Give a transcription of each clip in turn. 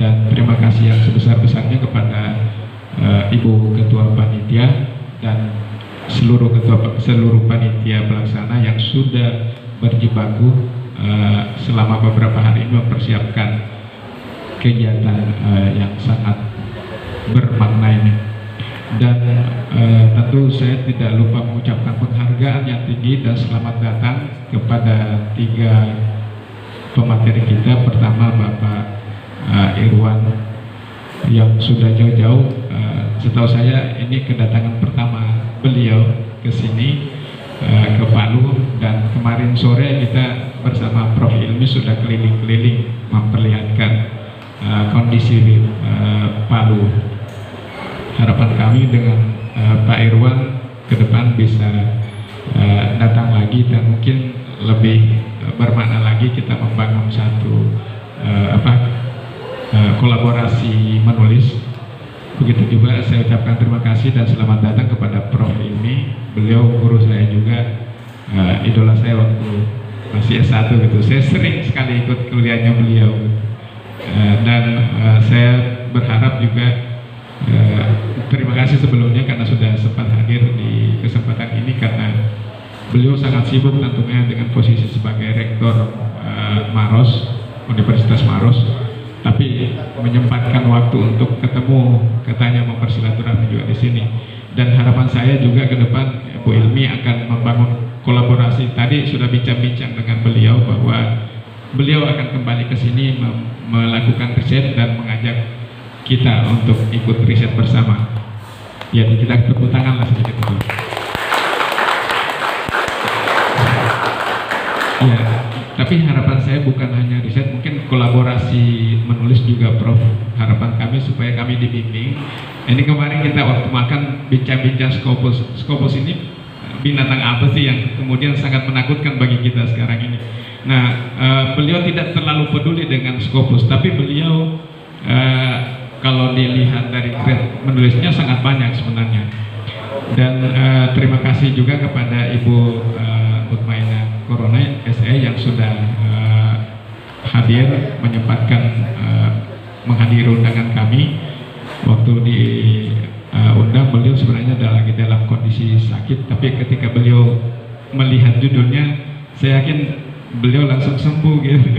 dan terima kasih yang sebesar-besarnya kepada Ibu Ketua Panitia dan seluruh panitia pelaksana yang sudah berjibaku selama beberapa hari ini mempersiapkan kegiatan yang sangat bermakna ini. Dan tentu saya tidak lupa mengucapkan penghargaan yang tinggi dan selamat datang kepada 3 pemateri kita. Pertama Bapak Irwan yang sudah jauh-jauh, setahu saya ini kedatangan pertama beliau ke sini, ke Palu, dan kemarin sore kita bersama Prof. Ilmi sudah keliling-keliling memperlihatkan kondisi Palu. Harapan kami dengan Pak Irwan ke depan bisa datang lagi dan mungkin lebih bermakna lagi kita membangun satu kolaborasi menulis. Begitu juga saya ucapkan terima kasih dan selamat datang kepada Prof. Ilmi. Beliau guru saya juga, idola saya waktu masih S1 gitu. Saya sering sekali ikut kuliahnya beliau, dan saya berharap juga terima kasih sebelumnya karena sudah sempat hadir di kesempatan ini, karena beliau sangat sibuk tentunya dengan posisi sebagai rektor Maros, Universitas Maros, tapi menyempatkan waktu untuk ketemu, katanya mempersilaturahmi juga di sini. Dan harapan saya juga ke depan Bu Ilmi akan membangun kolaborasi. Tadi sudah bincang-bincang dengan beliau bahwa beliau akan kembali ke sini melakukan riset dan mengajak kita untuk ikut riset bersama. Ya, kita tepuk tangan lah sedikit dulu. Ya, tapi harapan saya bukan hanya riset, mungkin kolaborasi menulis juga, Prof. Harapan kami supaya kami dibimbing. Ini kemarin kita waktu makan bincang-bincang Scopus. Scopus ini binatang apa sih yang kemudian sangat menakutkan bagi kita sekarang ini. Nah, beliau tidak terlalu peduli dengan Scopus, tapi beliau kalau dilihat dari grade menulisnya sangat banyak sebenarnya. Dan terima kasih juga kepada Ibu Mutmainah Corona SE yang sudah hadir, menyempatkan menghadiri undangan kami. Waktu diundang beliau sebenarnya lagi dalam kondisi sakit, tapi ketika beliau melihat judulnya, saya yakin beliau langsung sembuh gitu.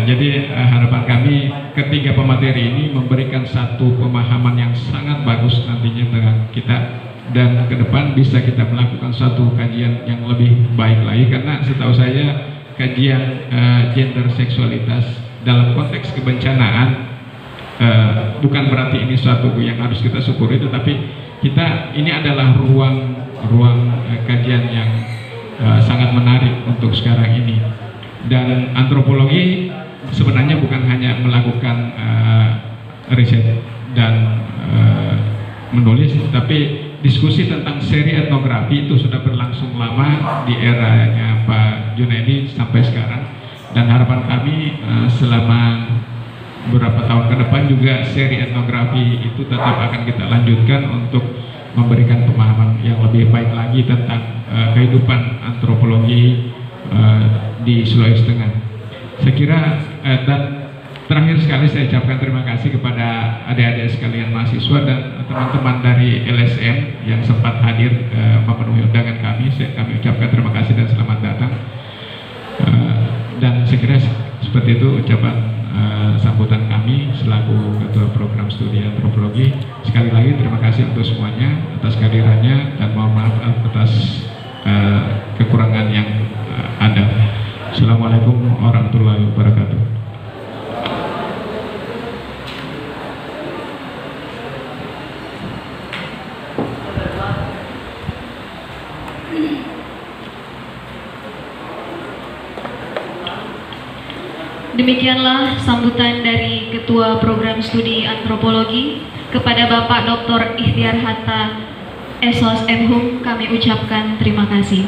Jadi harapan kami ketiga pemateri ini memberikan satu pemahaman yang sangat bagus nantinya dengan kita, dan ke depan bisa kita melakukan satu kajian yang lebih baik lagi, karena setahu saya kajian gender seksualitas dalam konteks kebencanaan bukan berarti ini suatu yang harus kita syukuri, tetapi ini adalah ruang kajian yang sangat menarik untuk sekarang ini. Dan antropologi sebenarnya bukan hanya melakukan riset dan menulis, tapi diskusi tentang seri etnografi itu sudah berlangsung lama di eranya Pak Junaidi sampai sekarang. Dan harapan kami selama beberapa tahun ke depan juga seri etnografi itu tetap akan kita lanjutkan untuk memberikan pemahaman yang lebih baik lagi tentang kehidupan antropologi di Sulawesi Tengah. Saya kira dan terakhir sekali saya ucapkan terima kasih kepada adik-adik sekalian mahasiswa dan teman-teman dari LSM yang sempat hadir memenuhi undangan kami. Kami ucapkan terima kasih dan selamat datang. Dan saya kira seperti itu ucapan sambutan kami selaku Ketua Program Studi Antropologi. Sekali lagi terima kasih untuk semuanya atas kehadirannya, dan mohon maaf atas kekurangan yang ada. Assalamualaikum warahmatullahi wabarakatuh. Demikianlah sambutan dari Ketua Program Studi Antropologi kepada Bapak Dr. Ikhtiar Hatta Esos MHum. Kami ucapkan terima kasih.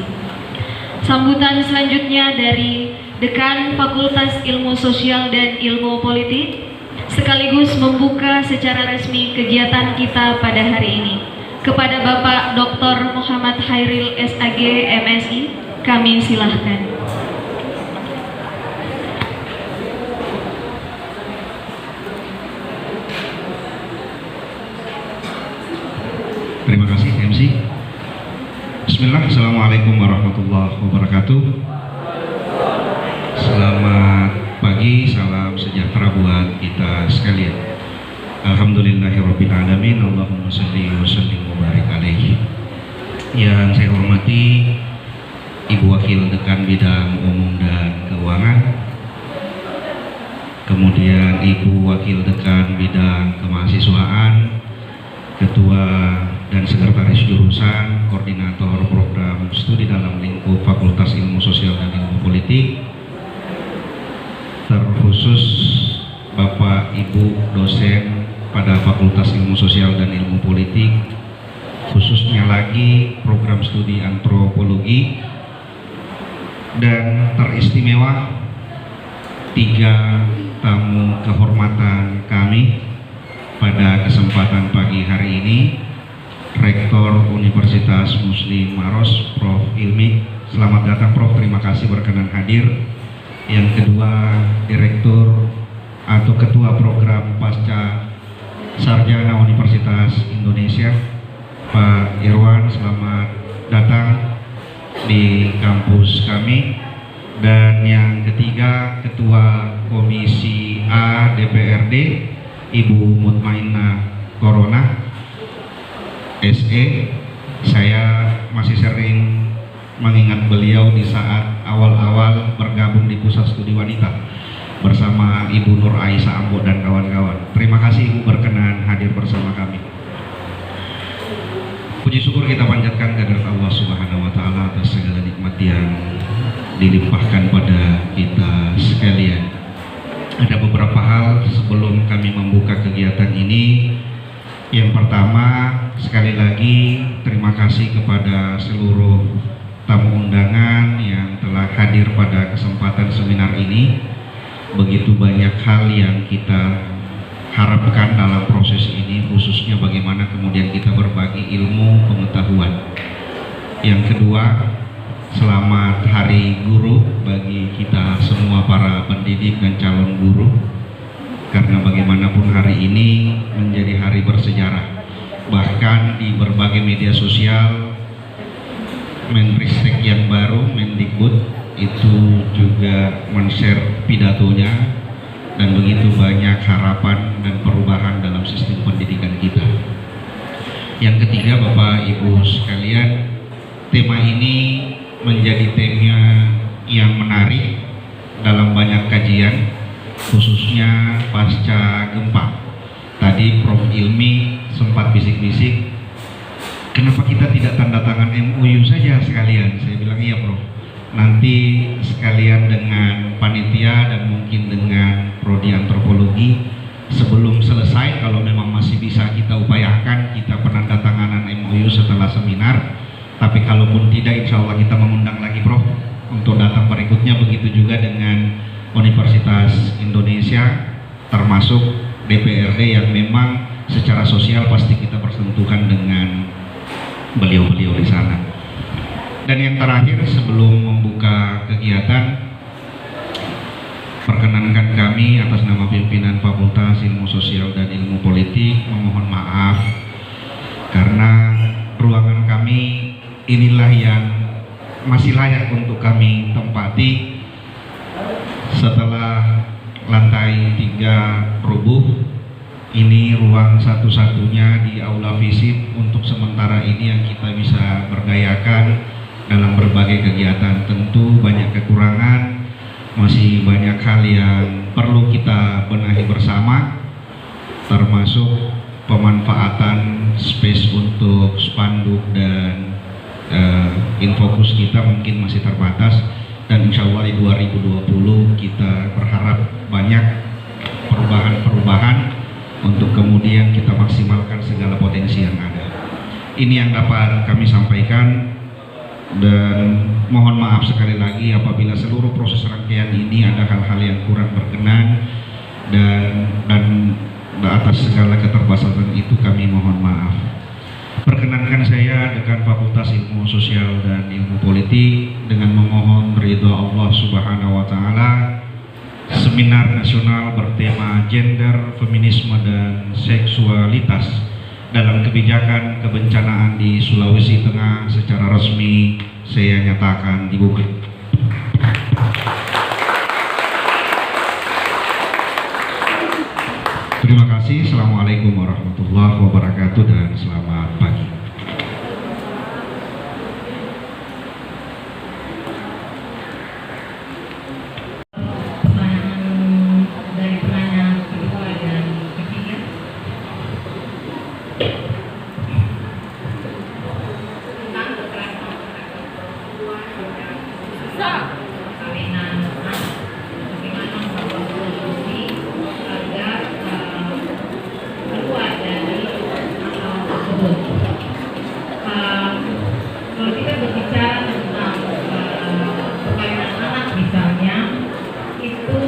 Sambutan selanjutnya dari Dekan Fakultas Ilmu Sosial dan Ilmu Politik, sekaligus membuka secara resmi kegiatan kita pada hari ini. Kepada Bapak Dr. Muhammad Hairil SAG MSI, kami silahkan. Bismillah, Assalamualaikum warahmatullahi wabarakatuh. Selamat pagi, salam sejahtera buat kita sekalian. Alhamdulillahirrabbilalamin, Allahumma salli wa sallim wa barik alaihi. Yang saya hormati Ibu Wakil Dekan Bidang Umum dan Keuangan, kemudian Ibu Wakil Dekan Bidang Kemahasiswaan, Ketua dan Sekretaris Jurusan, Koordinator Program Studi dalam lingkup Fakultas Ilmu Sosial dan Ilmu Politik, terkhusus Bapak Ibu dosen pada Fakultas Ilmu Sosial dan Ilmu Politik, khususnya lagi program studi antropologi, dan teristimewa 3 tamu kehormatan kami pada kesempatan pagi hari ini. Rektor Universitas Muslim Maros, Prof. Ilmi. Selamat datang Prof, terima kasih berkenan hadir. Yang kedua, Direktur atau Ketua Program Pasca Sarjana Universitas Indonesia, Pak Irwan, selamat datang di kampus kami. Dan yang ketiga, Ketua Komisi A DPRD, Ibu Mutmainah Corona SE. Saya masih sering mengingat beliau di saat awal-awal bergabung di Pusat Studi Wanita bersama Ibu Nur Aisyah Ambo dan kawan-kawan. Terima kasih Ibu berkenan hadir bersama kami. Puji syukur kita panjatkan kehadirat Allah Subhanahu wa taala atas segala nikmat yang dilimpahkan pada kita sekalian. Ada beberapa hal sebelum kami membuka kegiatan ini. Yang pertama, sekali lagi terima kasih kepada seluruh tamu undangan yang telah hadir pada kesempatan seminar ini. Begitu banyak hal yang kita harapkan dalam proses ini, khususnya bagaimana kemudian kita berbagi ilmu pengetahuan. Yang kedua, selamat Hari Guru bagi kita semua para pendidik dan calon guru, karena bagaimanapun hari ini menjadi hari bersejarah. Bahkan di berbagai media sosial, Menristek yang baru, Mendikbud, itu juga men-share pidatonya, dan begitu banyak harapan dan perubahan dalam sistem pendidikan kita. Yang ketiga, Bapak Ibu sekalian, tema ini menjadi tema yang menarik dalam banyak kajian, khususnya pasca gempa. Tadi Prof. Ilmi sempat bisik-bisik, kenapa kita tidak tanda tangan MOU saja sekalian? Saya bilang iya Prof, nanti sekalian dengan panitia dan mungkin dengan prodi antropologi sebelum selesai, kalau memang masih bisa kita upayakan kita penandatanganan MOU setelah seminar. Tapi kalaupun tidak, insya Allah kita mengundang lagi Prof untuk datang berikutnya. Begitu juga dengan Universitas Indonesia, termasuk DPRD yang memang secara sosial pasti kita bersentuhan dengan beliau-beliau di sana. Dan yang terakhir, sebelum membuka kegiatan, perkenankan kami atas nama pimpinan Fakultas Ilmu Sosial dan Ilmu Politik memohon maaf karena ruangan kami inilah yang masih layak untuk kami tempati setelah lantai 3 rubuh. Ini ruang satu-satunya di aula FISIP untuk sementara ini yang kita bisa berdayakan dalam berbagai kegiatan. Tentu banyak kekurangan, masih banyak hal yang perlu kita benahi bersama, termasuk pemanfaatan space untuk spanduk dan infokus kita mungkin masih terbatas. Dan insya Allah di 2020 kita berharap banyak perubahan-perubahan untuk kemudian kita maksimalkan segala potensi yang ada. Ini yang dapat kami sampaikan, dan mohon maaf sekali lagi apabila seluruh proses rangkaian ini ada hal-hal yang kurang berkenan, dan atas segala keterbatasan itu kami mohon maaf. Perkenankan saya Dekan Fakultas Ilmu Sosial dan Ilmu Politik dengan memohon ridha Allah Subhanahu wa taala, seminar nasional bertema gender, feminisme dan seksualitas dalam kebijakan kebencanaan di Sulawesi Tengah secara resmi saya nyatakan dibuka. Terima kasih. Assalamualaikum warahmatullahi wabarakatuh dan selamat pagi. Kalau kita berbicara tentang perkawinan anak misalnya, itu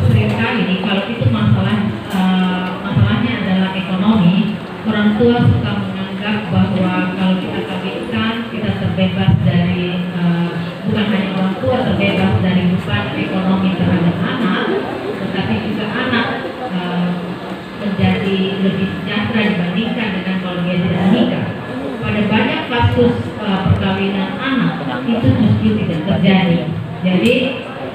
seringkali kalau itu masalahnya adalah ekonomi, orang tua suka menganggap bahwa kalau kita kawinkan kita terbebas dari bukan hanya orang tua terbebas dari beban ekonomi terhadap anak, tetapi juga anak menjadi lebih sejahtera dibandingkan dengan kalau dia tidak menikah. Pada banyak kasus perkawinan anak itu justru tidak terjadi. Jadi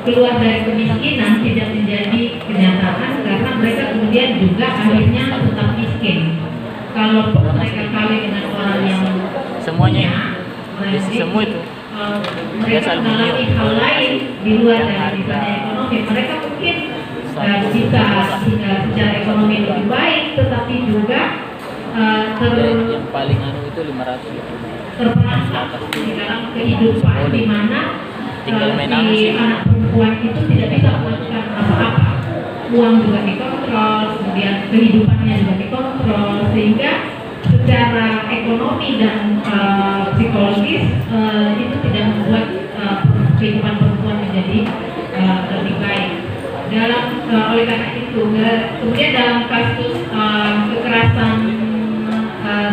keluar dari kemiskinan tidak menjadi kenyataan karena mereka kemudian juga akhirnya tetap miskin. Kalaupun mereka kawin dengan orang yang semuanya punya, semua itu mereka mengalami hal lain di luar dari misalnya ekonomi, mereka mungkin bisa secara ekonomi lebih baik, tetapi juga yang paling itu 500 terperangkap di dalam kehidupan di mana si anak perempuan itu tidak bisa melakukan apa-apa. Uang juga dikontrol, kemudian kehidupannya juga dikontrol, sehingga secara ekonomi dan psikologis itu tidak membuat kehidupan perempuan menjadi lebih baik. Oleh karena itu, kemudian dalam kasus kekerasan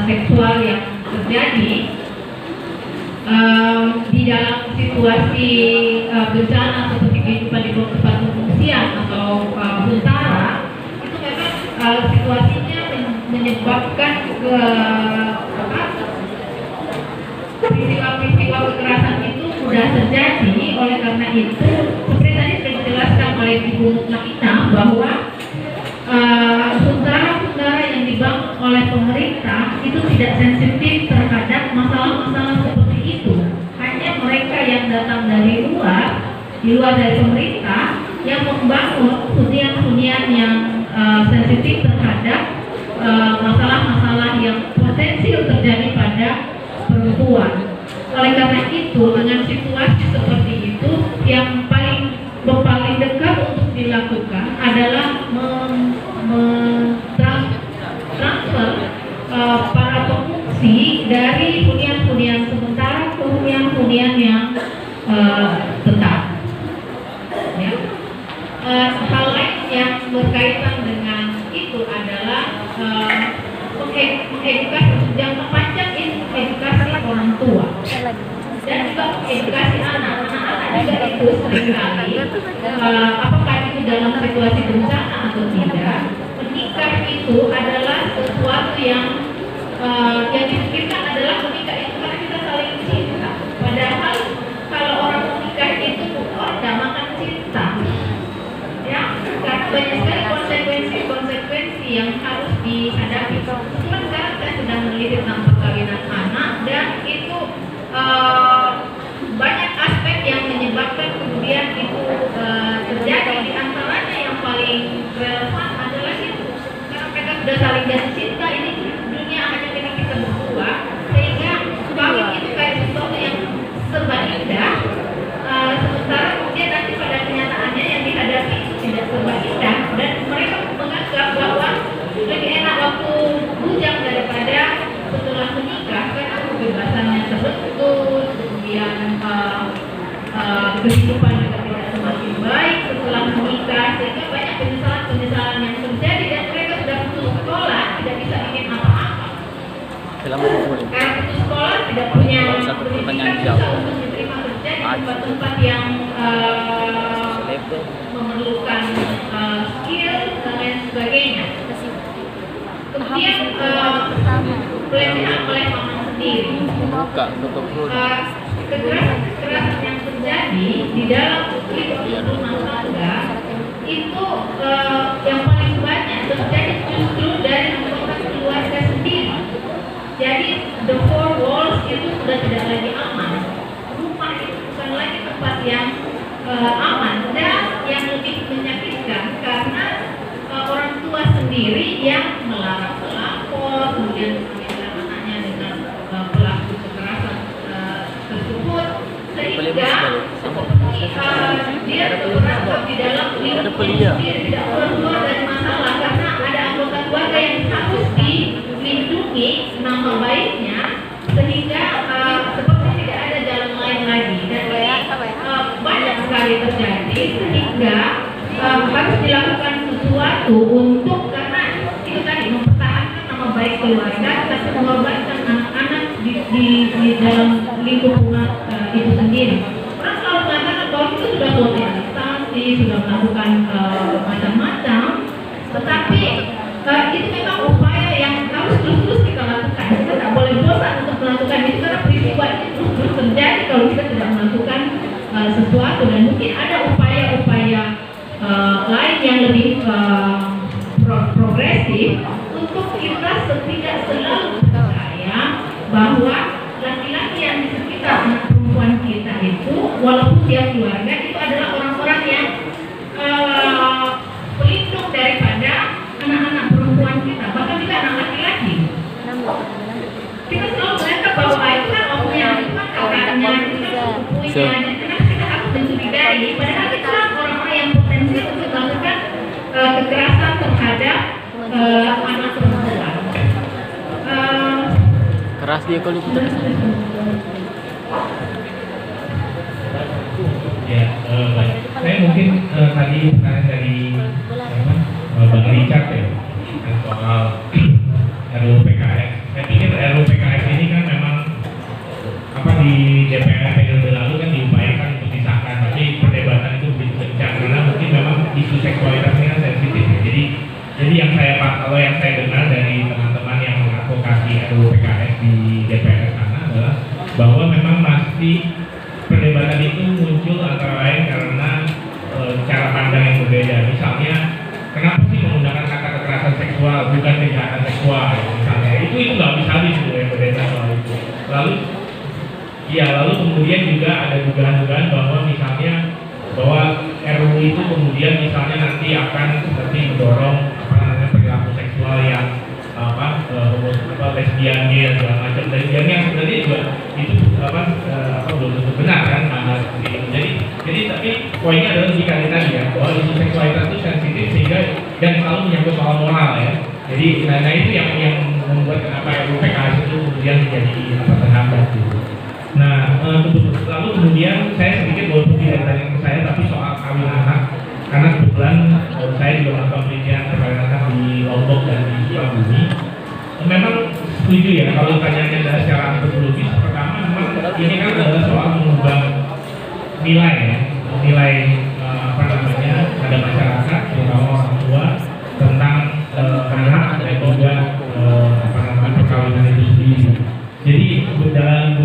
seksual yang terjadi di dalam situasi bencana seperti kehidupan di tempat pengungsian atau huntara, itu memang situasinya menyebabkan peristiwa-peristiwa kekerasan itu sudah terjadi. Oleh karena itu, seperti tadi sudah dijelaskan oleh Ibu Mutmainah bahwa huntara-huntara yang dibangun oleh pemerintah itu tidak sensitif terhadap masalah-masalah seperti itu. Hanya mereka yang datang dari luar, di luar dari pemerintah, yang membangun hunian-hunian yang sensitif terhadap masalah-masalah yang potensial terjadi pada perempuan. Oleh karena itu, dengan situasi seperti itu, yang paling dekat untuk dilakukan adalah transfer para pengungsi dari hunian-hunian sementara ke hunian-hunian yang tetap. Ya. Hal lain yang berkaitan dengan itu adalah mengedukasi jangka panjang, edukasi orang tua dan juga edukasi anak-anak juga itu seringkali apakah itu dalam situasi bencana atau tidak, menikah itu adalah sesuatu yang dipikirkan adalah menikah itu karena kita saling cinta. Padahal kalau orang menikah itu orang makan cinta, ya, karena banyak sekali konsekuensi yang harus dihadapi. Kebetulan sekarang saya sedang meneliti tentang perkawinan anak dan itu banyak aspek yang menyebabkan kemudian itu terjadi. Di antaranya yang paling relevan adalah itu karena mereka sudah saling jatuh cinta, ini dunia hanya milik kita berdua, sehingga kawin itu kayak sesuatu yang serba indah, sementara kemudian nanti pada kenyataannya yang dihadapi itu tidak serba indah dan mereka menganggap bahwa lebih enak waktu bujang daripada setelah menikah karena kebebasannya terbentuk, kemudian kehidupan juga tidak semakin baik setelah menikah, sehingga banyak penyesalan yang terjadi dan mereka sudah putus sekolah tidak bisa ingin apa-apa. Karena putus sekolah tidak punya pendidikan bisa untuk diterima kerja di tempat-tempat yang memerlukan skill dan lain sebagainya. kemudian pelecehan oleh paman sendiri. Buka, tutup dulu. Kekerasan yang terjadi di dalam rumah tangga itu yang paling banyak terjadi justru dari anggota keluarga sendiri. Jadi the four walls itu sudah tidak lagi aman. Rumah itu bukan lagi tempat yang aman, dan yang lebih menyakitkan karena orang tua sendiri yang melarang pelapor, kemudian memisahkan anaknya dengan pelaku kekerasan tersebut, sehingga dia terperangkap di dalam lingkup sendiri, tidak keluar dari masalah karena ada anggota keluarga yang harus dilindungi nama baiknya, sehingga seperti tidak ada jalan lain lagi. Dan banyak sekali terjadi, sehingga harus dilakukan sesuatu untuk, karena itu tadi mempertahankan nama baik keluarga, tapi mengorbankan anak-anak di dalam lingkup rumah itu sendiri. Orang selalu mengatakan bahwa itu sudah sosialisasi, sudah melakukan macam-macam, tetapi itu memang upaya yang harus terus kita lakukan. Kita tidak boleh bosan untuk melakukan itu karena peristiwa itu terus terjadi kalau kita tidak melakukan sesuatu, dan mungkin ada upaya-upaya lain yang lebih progresif untuk kita tidak selalu percaya bahwa laki-laki yang di sekitar anak perempuan kita itu, walaupun dia keluarga, itu adalah orang-orang yang pelindung daripada anak-anak perempuan kita, bahkan juga anak laki-laki. Kita selalu menganggap bahwa itu kan omnya, itu kan kakaknya, itu kan sepupunya, kenapa kita harus mencurigai, padahal itu kan orang-orang yang potensial untuk melakukan kekerasan terhadap anak perempuan. Keras dia kalau kita. Ya, baik. Saya mungkin tadi pertanyaan dari Bang Richard ya, soal RUU PKS. Saya pikir RUU PKS ini kan memang di DPR periode lalu kan diupayakan untuk disahkan, tapi perdebatan itu begitu kencang karena mungkin memang isu seksualitas ini kan sensitif. Jadi yang saya dengar dari teman-teman yang mengadvokasi RUU PKS di DPR sana adalah bahwa memang masih perdebatan itu muncul antara lain karena cara pandang yang berbeda. Misalnya, kenapa sih menggunakan kata kekerasan seksual bukan kejahatan seksual? Misalnya itu nggak bisa habis yang berbeda soal itu. Lalu kemudian juga ada dugaan-dugaan bahwa misalnya RUU itu kemudian misalnya nanti akan seperti mendorong perilaku seksual yang lesbian, gay dan segala macam, dan yang sebenarnya juga itu belum tentu benar kan. Jadi tapi poinnya adalah dikali tadi ya, bahwa isu seksualitas itu sensitif sehingga dan selalu menyangkut soal moral ya. Jadi nah itu yang membuat kenapa RUU PKS itu kemudian menjadi terhambat gitu. Nah, lalu kemudian saya sedikit walaupun tidak ditanya ke saya, tapi soal kawin anak, karena kebetulan saya juga melakukan penelitian kawin anak di Lombok dan di Sukabumi. Memang setuju ya kalau tanyanya adalah secara antropologis. Pertama, memang ini kan adalah soal mengubah nilai ya, nilai pada masyarakat, terutama orang tua tentang anak dan juga perkawinan itu sendiri. Jadi dalam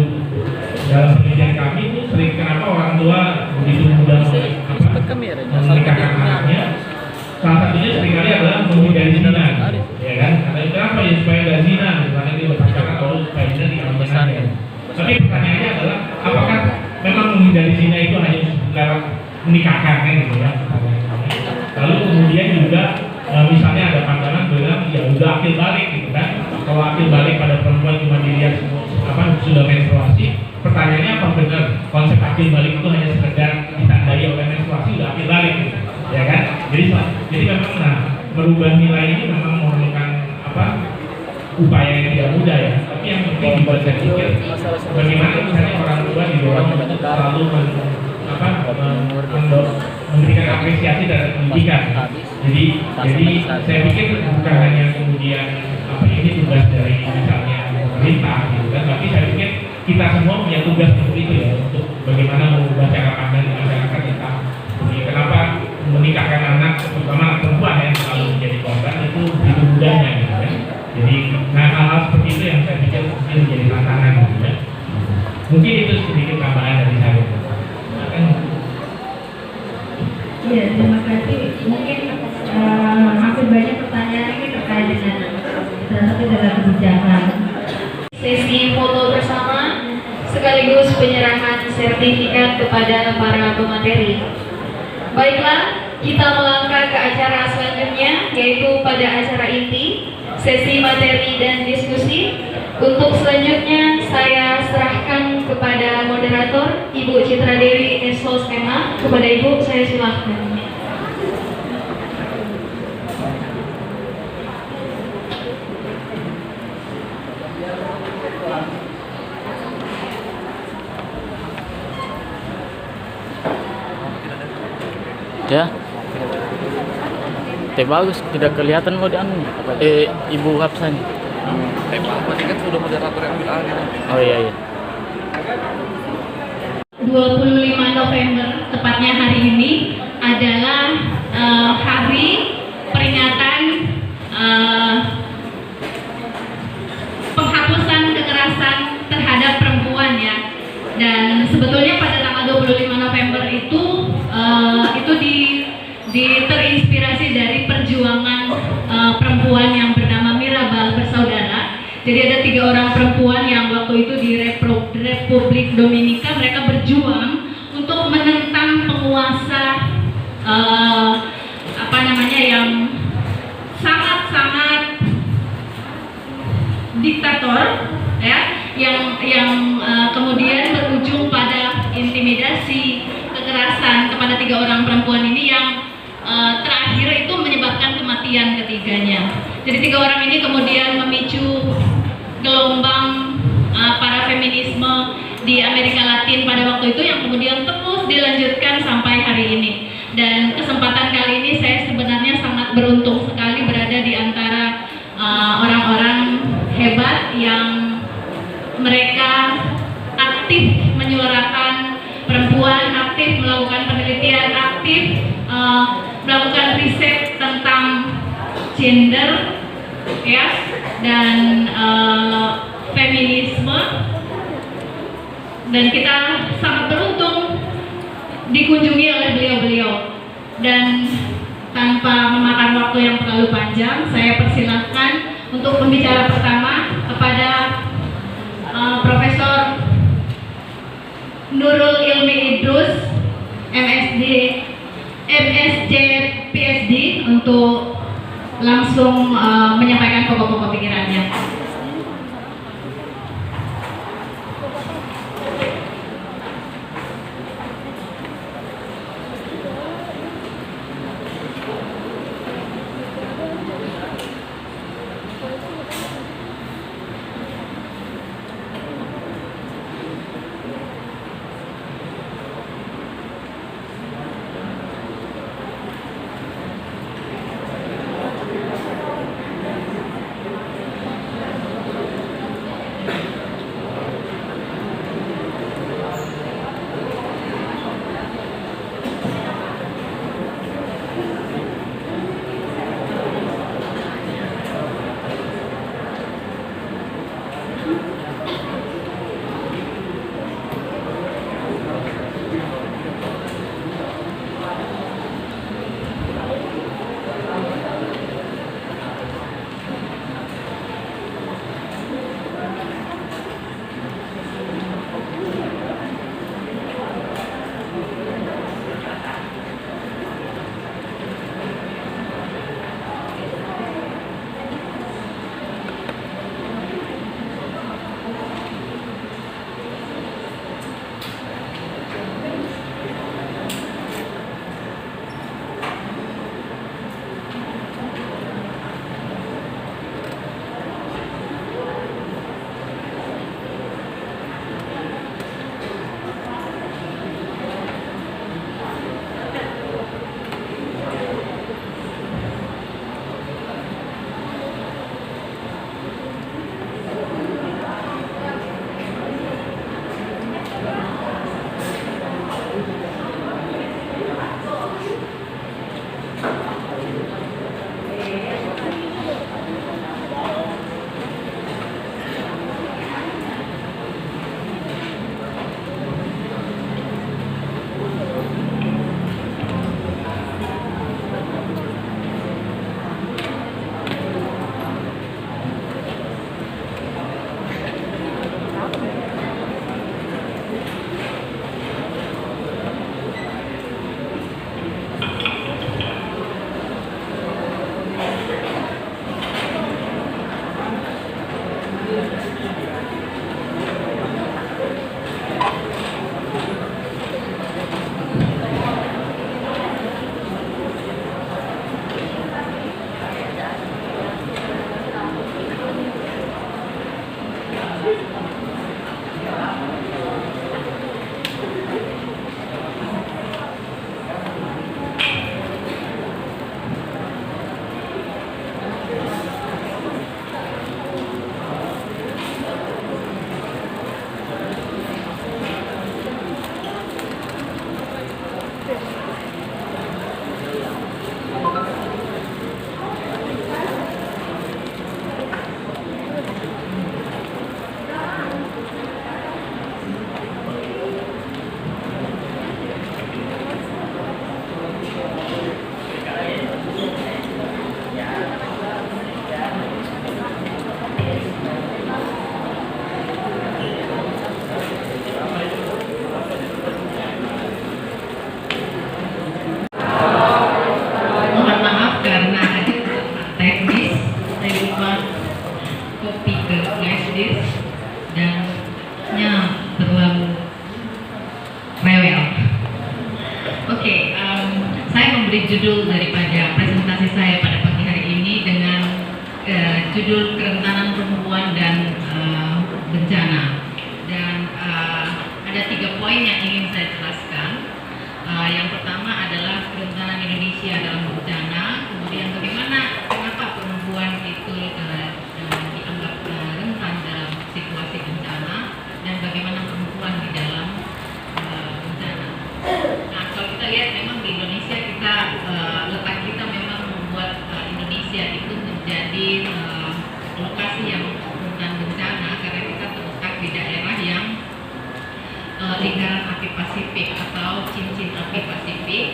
penelitian kami itu sering kenapa orang tua begitu mudah menikahkan anaknya, salah satunya seringkali adalah menghindari zina, ya kan? Kenapa ya supaya nggak zina, misalnya dia berpacaran lalu supaya zina dikawinkan aja. Tapi pertanyaannya adalah apakah memang menghindari zina itu hanya lewat menikahkan kan gitu ya? Lalu kemudian juga misalnya ada pandangan bilang ya udah akil balik gitu kan? Kalau akil balik pada perempuan cuma dilihat sudah menstruasi, pertanyaannya apa benar konsep akil balik itu hanya sekedar ditandai oleh menstruasi udah akil balik gitu, ya kan? Jadi memang merubah nilai ini memang memerlukan upaya yang tidak mudah ya. Tapi yang penting juga saya pikir bagaimana misalnya orang tua didorong selalu memberikan apresiasi terhadap pendidikan. Jadi saya pikir bukan hanya kemudian ini tugas dari misalnya pemerintah gitu kan, tapi saya pikir kita semua punya tugas untuk itu ya, untuk bagaimana mengubah cara pandang di masyarakat kita. Kenapa menikahkan anak, terutama anak perempuan yang selalu menjadi korban itu begitu mudahnya gitu kan. sertifikat kepada para pemateri. Baiklah, kita melangkah ke acara selanjutnya, yaitu pada acara inti, sesi materi dan diskusi. Untuk selanjutnya saya serahkan kepada moderator Ibu Citra Dewi Esos MA. Kepada Ibu saya silahkan. Ya. Teh bagus, tidak kelihatan mau di anu. Ibu Hapsan. Pak kan sudah moderator yang ambil alih. Oh iya. 25 November, tepatnya hari ini adalah hari peringatan penghapusan kekerasan terhadap perempuan ya. Dan sebetulnya pada tanggal 25 November itu terinspirasi dari perjuangan perempuan yang bernama Mirabal bersaudara. Jadi ada 3 orang perempuan yang waktu itu di Republik Dominika, mereka berjuang untuk menentang penguasa yang sangat-sangat diktator ya, yang kemudian berujung pada intimidasi, kekerasan kepada 3 orang perempuan ini yang terakhir itu menyebabkan kematian ketiganya. Jadi 3 orang ini kemudian memicu gelombang para feminisme di Amerika Latin pada waktu itu yang kemudian terus dilanjutkan sampai hari ini. Dan kesempatan kali ini saya sebenarnya sangat beruntung sekali berada di antara orang-orang hebat yang mereka aktif menyuarakan perempuan, aktif melakukan penelitian, aktif melakukan riset tentang gender ya, dan feminisme. Dan kita sangat beruntung dikunjungi oleh beliau-beliau. Dan tanpa memakan waktu yang terlalu panjang, saya persilahkan untuk pembicara pertama kepada Profesor Nurul Ilmi Idrus, MSc PhD, untuk langsung menyampaikan pokok-pokok pikirannya. psikologis dan terlalu rewel. Oke, saya memberi judul daripada presentasi saya pada pagi hari ini dengan judul kerentanan perempuan dan bencana. Dan ada 3 poin yang ingin saya jelaskan. Yang pertama adalah kerentanan Indonesia dalam bencana. Kemudian kenapa perempuan itu dianggap rentan dalam situasi bencana, dan bagaimana perempuan di dalam bencana. Nah, kalau kita lihat memang di Indonesia letak kita memang membuat Indonesia itu menjadi lokasi yang rentan bencana karena kita terletak di daerah yang lingkaran api Pasifik atau cincin api Pasifik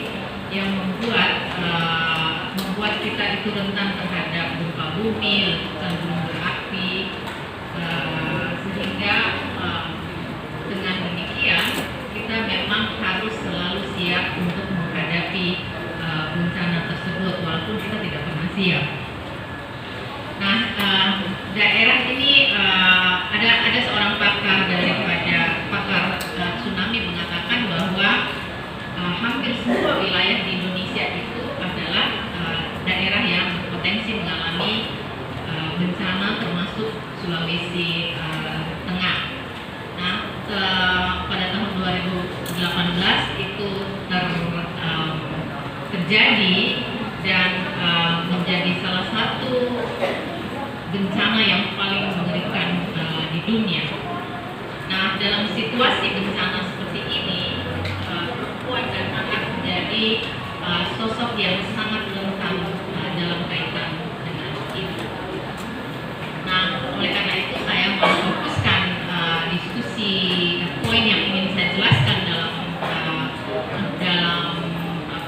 yang membuat kita itu rentan terhadap gempa bumi, letusan gunung berapi, sehingga dengan demikian kita memang harus selalu siap untuk menghadapi bencana tersebut walaupun kita tidak pernah siap. Nah, daerah ini ada seorang pakar tsunami mengatakan bahwa hampir semua wilayah di Indonesia itu adalah daerah yang berpotensi mengalami bencana, termasuk Sulawesi Tengah. Nah, pada tahun 2018 itu terjadi dan menjadi salah satu bencana yang paling mengerikan di dunia. Nah, dalam situasi bencana seperti ini, perempuan dan anak menjadi sosok yang sangat rentan dalam kaitan dengan itu. Nah, oleh karena itu saya memfokuskan diskusi poin yang ingin saya jelaskan dalam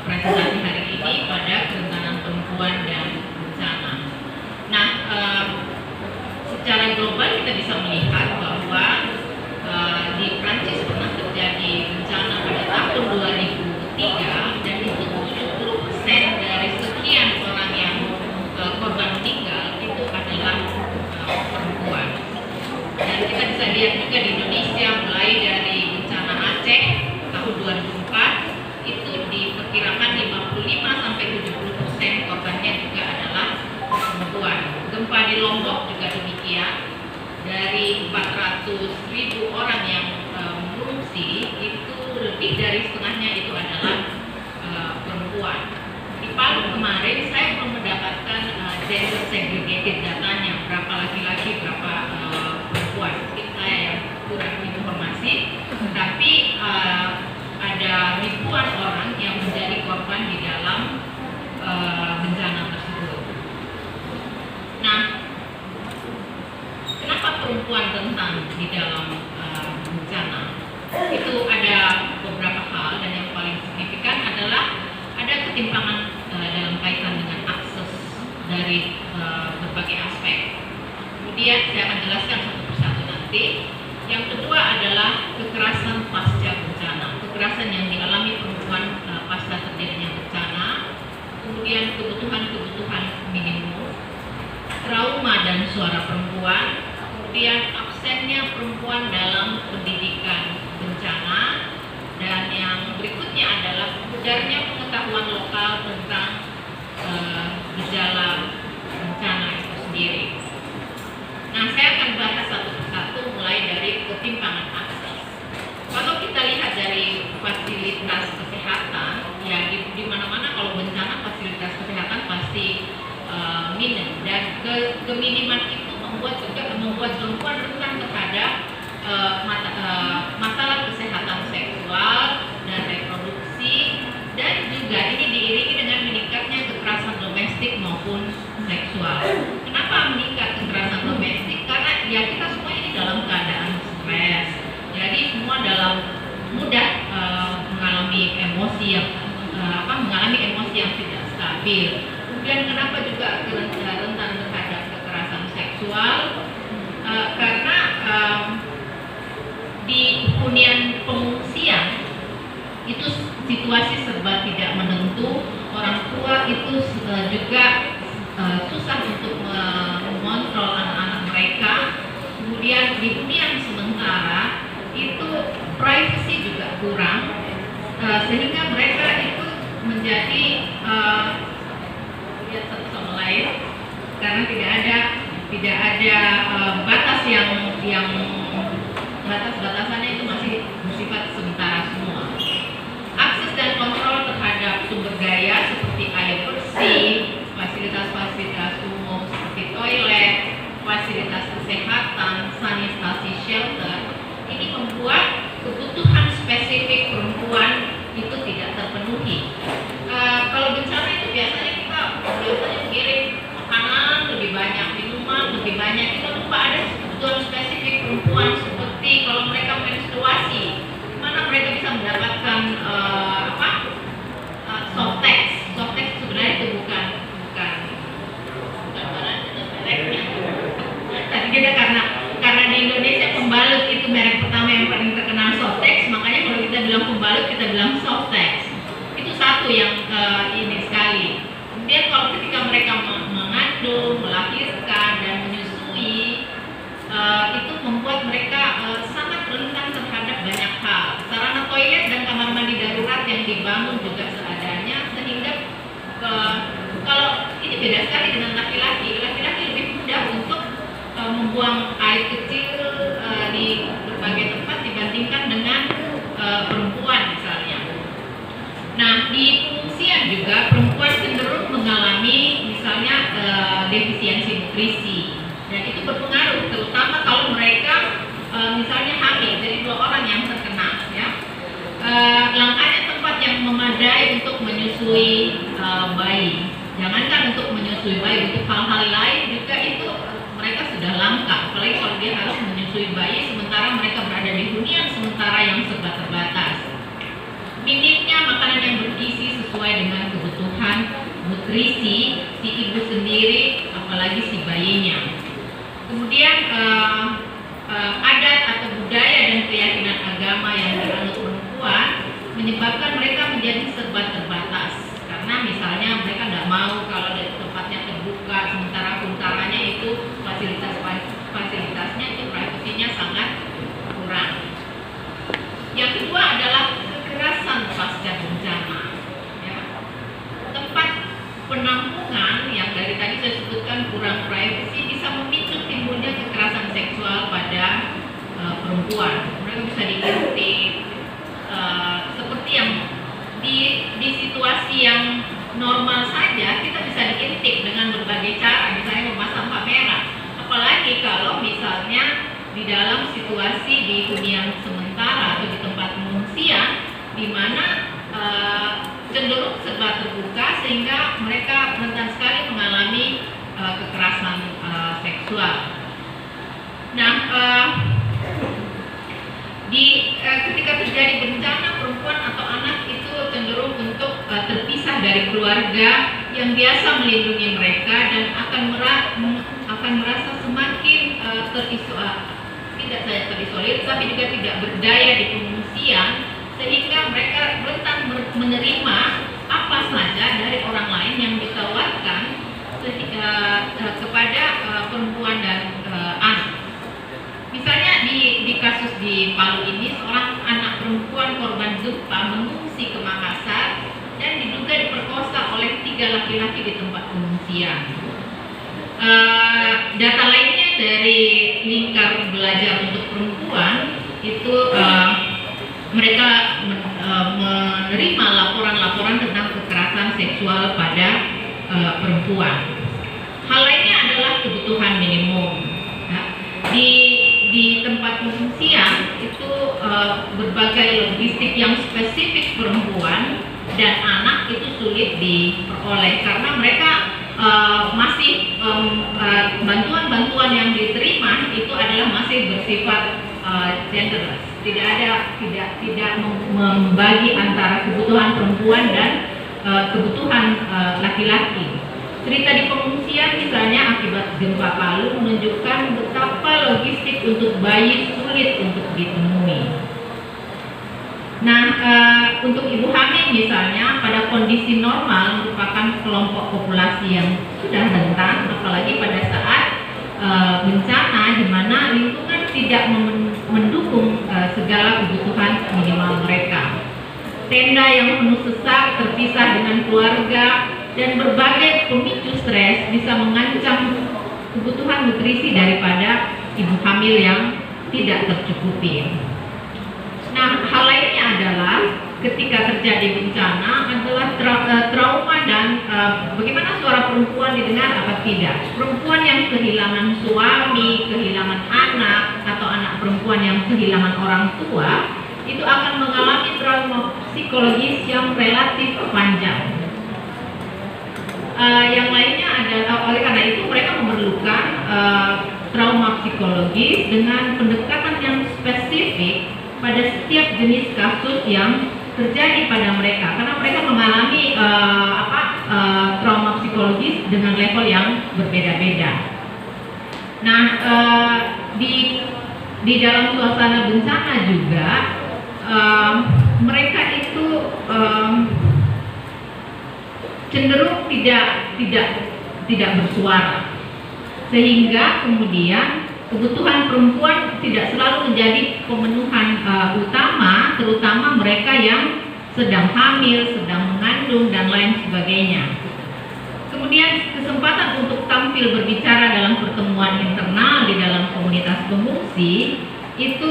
presentasi hari ini pada kerentanan perempuan dan bencana. Nah, secara global kita bisa melihat bahwa di Prancis pernah terjadi bencana pada tahun 2003 dan itu 70% dari sekian orang yang korban meninggal itu adalah perempuan. Dan kita bisa lihat juga di Indonesia mulai dari bencana Aceh tahun 2004 itu diperkirakan 55-70% korbannya juga adalah perempuan. Gempa di Lombok juga demikian. Dari 400.000 orang yang mengungsi itu lebih dari setengahnya itu adalah perempuan. Di Palu kemarin saya belum mendapatkan gender segregated datanya, berapa laki-laki, berapa perempuan. Mungkin saya yang kurang informasi, tapi ada ribuan orang yang menjadi korban di dalam bencana tersebut. Nah, kenapa perempuan rentan di dalam bencana? Itu ada beberapa hal, dan yang paling signifikan adalah ada ketimpangan dalam kaitan dengan akses dari berbagai aspek. Kemudian saya akan jelaskan satu persatu nanti. Yang kedua adalah kekerasan pasca bencana, kekerasan yang dialami perempuan pasca terjadinya bencana. Kemudian kebutuhan minimum, trauma dan suara perempuan, kemudian absennya perempuan dalam pendidikan bencana, dan yang berikutnya adalah pudarnya pengetahuan lokal tentang gejala bencana itu sendiri. Nah, saya akan bahas satu persatu mulai dari ketimpangan akses. Kalau kita lihat dari fasilitas kesehatan, ya di mana-mana kalau bencana fasilitas kesehatan pasti minim, dan keminiman itu membuat perempuan rentan terhadap masalah kesehatan seksual dan reproduksi, dan juga ini diiringi dengan meningkatnya kekerasan domestik maupun seksual. Kenapa meningkat kekerasan domestik? Karena ya kita semua ini dalam keadaan stres, jadi semua mudah mengalami emosi yang tidak stabil. Kemudian kenapa juga rentan terhadap kekerasan seksual? Karena di hunian pengungsian itu situasi serba tidak menentu, orang tua itu juga susah untuk mengontrol anak-anak mereka. Kemudian kemudian di hunian sementara itu privacy juga kurang, sehingga mereka itu menjadi lihat satu sama lain karena tidak ada batas yang batas-batasannya itu masih bersifat sementara semua. Akses dan kontrol terhadap sumber daya seperti air bersih, fasilitas-fasilitas umum seperti toilet, fasilitas kesehatan, sanitasi, shelter, ini membuat kebutuhan spesifik perempuan itu tidak terpenuhi. Kalau bencana itu biasanya kita mengirim makanan lebih banyak, minuman lebih banyak, kita lupa ada kebutuhan spesifik perempuan seperti kalau mereka menstruasi, mana mereka bisa mendapatkan Softex. Softex sebenarnya itu bukan barang mereknya. Tapi kita karena di Indonesia pembalut itu merek pertama yang paling terkenal Softex, makanya kalau kita bilang pembalut kita bilang Softex. Itu satu yang ini sekali. Kemudian kalau ketika mereka mengandung, melahirkan dan menyusui, itu membuat mereka sangat rentan terhadap banyak hal. Sarana toilet dan kamar mandi darurat yang dibangun juga seadanya, sehingga kalau ini beda sekali dengan laki-laki. Laki-laki lebih mudah untuk membuang air kecil di berbagai tempat dibandingkan dengan perempuan misalnya. Nah, di pengungsian juga perempuan cenderung mengalami misalnya defisiensi nutrisi, dan itu berpengaruh terutama kalau mereka misalnya hamil, jadi 2 orang yang terkena ya. Langkahnya tempat yang memadai untuk menyusui bayi. Jangankan untuk menyusui bayi, untuk hal-hal lain juga itu mereka sudah langka. Apalagi kalau dia harus menyusui bayi sementara mereka berada di hunian sementara yang serba terbatas. Minimnya makanan yang bergizi sesuai dengan kebutuhan nutrisi si ibu sendiri, apalagi si bayinya. Kemudian adat atau budaya dan keyakinan agama yang dianut perempuan menyebabkan mereka menjadi serba terbatas. Karena misalnya mereka tidak mau kalau tempatnya terbuka, sementara kuntarannya itu fasilitasnya itu privasinya sangat kurang. Yang kedua adalah kekerasan pasca bencana. Ya. Tempat penampungan yang dari tadi saya sebutkan kurang privasi bisa memicu timbulnya kekerasan seksual pada perempuan. Mereka bisa diintip seperti yang di situasi yang normal saja kita bisa diintip dengan berbagai cara, misalnya memasang kamera. Apalagi kalau misalnya di dalam situasi di hunian sementara atau di tempat pengungsian di mana cenderung serba terbuka sehingga mereka rentan sekali mengalami kekerasan seksual. Nah, ketika terjadi bencana, perempuan atau anak itu cenderung untuk terpisah dari keluarga yang biasa melindungi mereka dan akan merasa semakin tidak saja terisolir, tapi juga tidak berdaya di pengungsian, sehingga mereka rentan menerima apa saja dari orang lain yang ditawarkan kepada perempuan dan anak. Misalnya di kasus di Palu ini, seorang anak perempuan korban gempa mengungsi ke Makassar dan diduga diperkosa oleh 3 laki-laki di tempat pengungsian. Data lainnya dari Lingkar Belajar untuk Perempuan itu mereka menerima laporan-laporan tentang kekerasan seksual pada perempuan. Hal lainnya adalah kebutuhan minimum. Ya. Di tempat pengungsian itu berbagai logistik yang spesifik perempuan dan anak itu sulit diperoleh karena mereka masih bantuan-bantuan yang diterima itu adalah masih bersifat genderless, tidak membagi antara kebutuhan perempuan dan kebutuhan laki-laki. Cerita di pengungsian misalnya akibat gempa Palu menunjukkan betapa logistik untuk bayi sulit untuk ditemui. Nah, untuk ibu hamil misalnya pada kondisi normal merupakan kelompok populasi yang sudah rentan, apalagi pada saat bencana di mana lingkungan tidak mendukung segala kebutuhan minimal mereka. Tenda yang penuh sesak, terpisah dengan keluarga, dan berbagai pemicu stres bisa mengancam kebutuhan nutrisi daripada ibu hamil yang tidak tercukupi. Nah, hal lainnya adalah ketika terjadi bencana adalah trauma dan bagaimana suara perempuan didengar apa tidak. Perempuan yang kehilangan suami, kehilangan anak, atau anak perempuan yang kehilangan orang tua itu akan mengalami trauma psikologis yang relatif panjang. Yang lainnya adalah oleh karena itu mereka memerlukan trauma psikologis dengan pendekatan yang spesifik pada setiap jenis kasus yang terjadi pada mereka, karena mereka mengalami trauma psikologis dengan level yang berbeda-beda. Nah, di dalam suasana bencana juga mereka itu cenderung tidak bersuara, sehingga kemudian kebutuhan perempuan tidak selalu menjadi pemenuhan utama, terutama mereka yang sedang hamil, sedang mengandung, dan lain sebagainya. Kemudian kesempatan untuk tampil berbicara dalam pertemuan internal di dalam komunitas pengungsi itu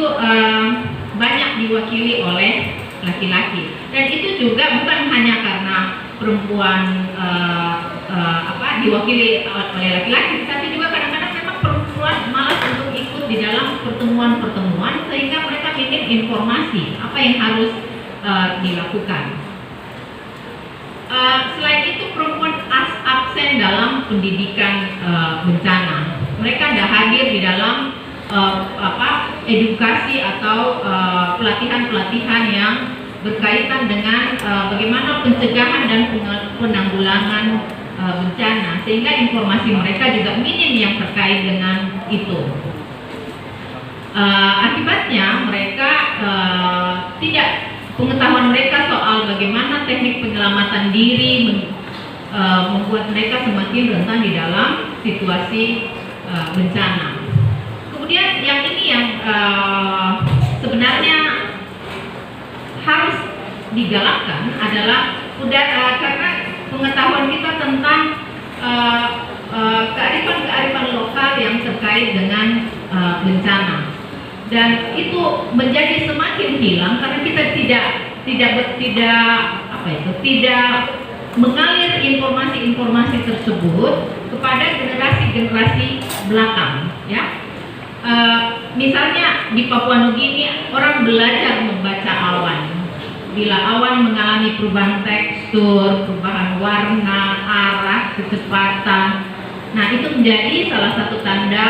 banyak diwakili oleh laki-laki, dan itu juga bukan hanya karena perempuan diwakili oleh laki-laki, tapi juga kadang-kadang memang perempuan malas untuk ikut di dalam pertemuan-pertemuan sehingga mereka minim informasi apa yang harus dilakukan. Selain itu perempuan absen dalam pendidikan bencana. Mereka tidak hadir di dalam edukasi atau pelatihan-pelatihan yang berkaitan dengan bagaimana pencegahan dan penanggulangan bencana, sehingga informasi mereka juga minim yang terkait dengan itu. Akibatnya mereka pengetahuan mereka soal bagaimana teknik penyelamatan diri membuat mereka semakin rentan di dalam situasi bencana. Kemudian yang ini yang sebenarnya harus digalakkan adalah karena pengetahuan kita tentang kearifan-kearifan lokal yang terkait dengan bencana, dan itu menjadi semakin hilang karena kita tidak mengalir informasi-informasi tersebut kepada generasi-generasi belakang, ya. Misalnya di Papua Nugini orang belajar membaca awan. Bila awan mengalami perubahan tekstur, perubahan warna, arah, kecepatan, nah itu menjadi salah satu tanda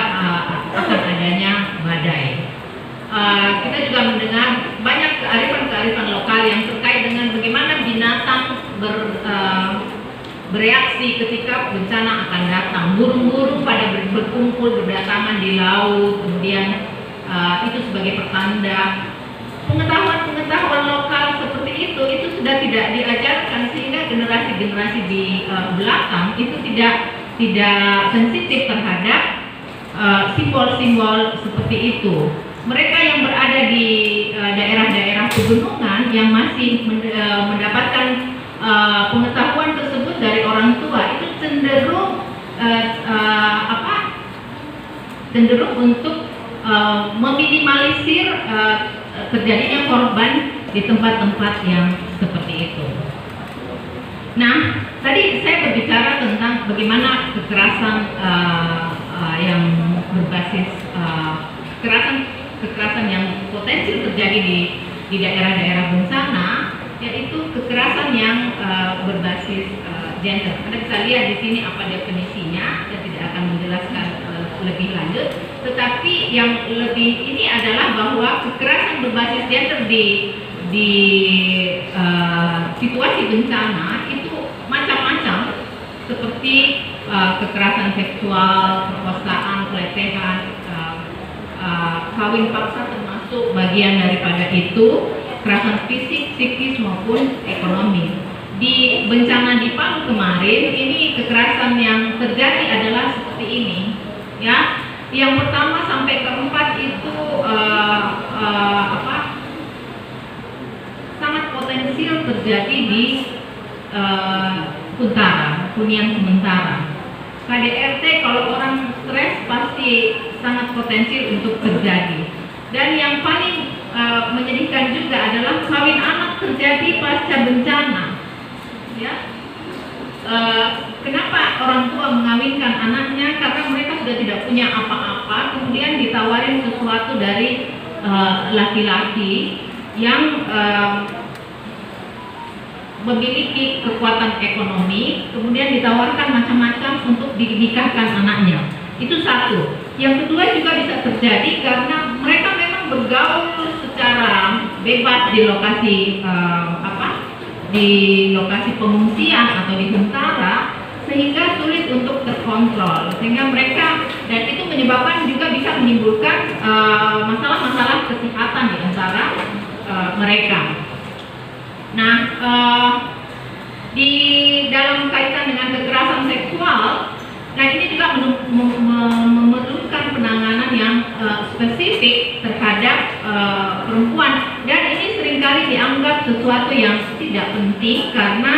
akan adanya badai. Kita juga mendengar banyak kearifan-kearifan lokal yang terkait dengan bagaimana binatang bereaksi ketika bencana akan datang. Burung-burung pada berkumpul berdatangan di laut, kemudian itu sebagai pertanda. Pengetahuan lokal seperti itu sudah tidak diajarkan, sehingga generasi-generasi di belakang itu tidak sensitif terhadap simbol-simbol seperti itu. Mereka yang berada di daerah-daerah pegunungan yang masih mendapatkan pengetahuan tersebut dari orang tua itu cenderung untuk meminimalisir terjadinya korban di tempat-tempat yang seperti itu. Nah, tadi saya berbicara tentang bagaimana kekerasan yang berbasis kekerasan yang potensial terjadi di daerah-daerah bencana, yaitu kekerasan yang berbasis gender. Anda bisa lihat di sini apa definisinya, saya tidak akan menjelaskan lebih lanjut, tetapi yang lebih ini adalah bahwa kekerasan berbasis gender di situasi bencana itu macam-macam, seperti kekerasan seksual, perkosaan, pelecehan, kawin paksa termasuk bagian daripada itu, kekerasan fisik, psikis maupun ekonomi. Di bencana di Palu kemarin ini kekerasan yang terjadi adalah seperti ini, ya. Yang pertama sampai keempat itu hunian sementara. KDRT kalau orang stres pasti sangat potensial untuk terjadi. Dan yang paling menyedihkan juga adalah kawin anak terjadi pasca bencana. Ya, kenapa orang tua mengawinkan anaknya? Karena mereka sudah tidak punya apa-apa, kemudian ditawarin sesuatu dari laki-laki yang memiliki kekuatan ekonomi, kemudian ditawarkan macam-macam untuk dinikahkan anaknya. Itu satu. Yang kedua juga bisa terjadi karena mereka memang bergaul secara bebas di lokasi di lokasi pengungsian atau di huntara, sehingga sulit untuk terkontrol, sehingga mereka, dan itu menyebabkan juga bisa menimbulkan masalah-masalah kesehatan di antara mereka. Nah, di dalam kaitan dengan kekerasan seksual, nah ini juga memerlukan penanganan yang spesifik terhadap perempuan, dan ini seringkali dianggap sesuatu yang tidak penting karena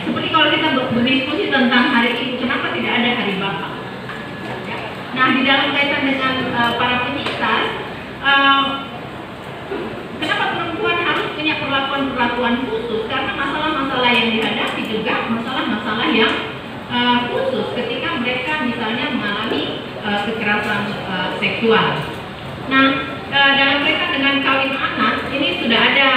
seperti kalau kita berdiskusi tentang hari ibu, kenapa tidak ada hari bapak? Nah, di dalam kaitan dengan para penyintas, kenapa perempuan harus punya perlakuan khusus? Karena masalah-masalah yang dihadapi juga masalah-masalah yang khusus ketika mereka misalnya mengalami kekerasan seksual. Nah, dalam kaitan dengan kawin anak, ini sudah ada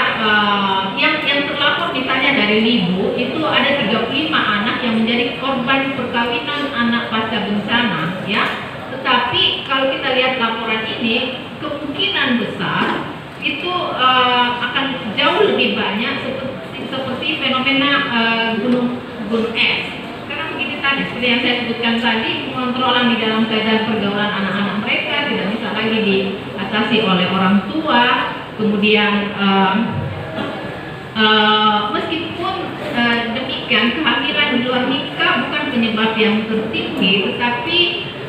yang terlapor misalnya dari Libu, itu ada 35 anak yang menjadi korban perkawinan anak pasca bencana, ya. Tetapi kalau kita lihat laporan ini, kemungkinan besar itu akan jauh lebih banyak seperti fenomena gunung es. Karena begini tadi, seperti yang saya sebutkan tadi, pengontrolan di dalam kaitan pergaulan anak-anak mereka tidak bisa lagi diatasi oleh orang tua. Kemudian meskipun demikian, kehamilan di luar nikah bukan penyebab yang tertinggi, tetapi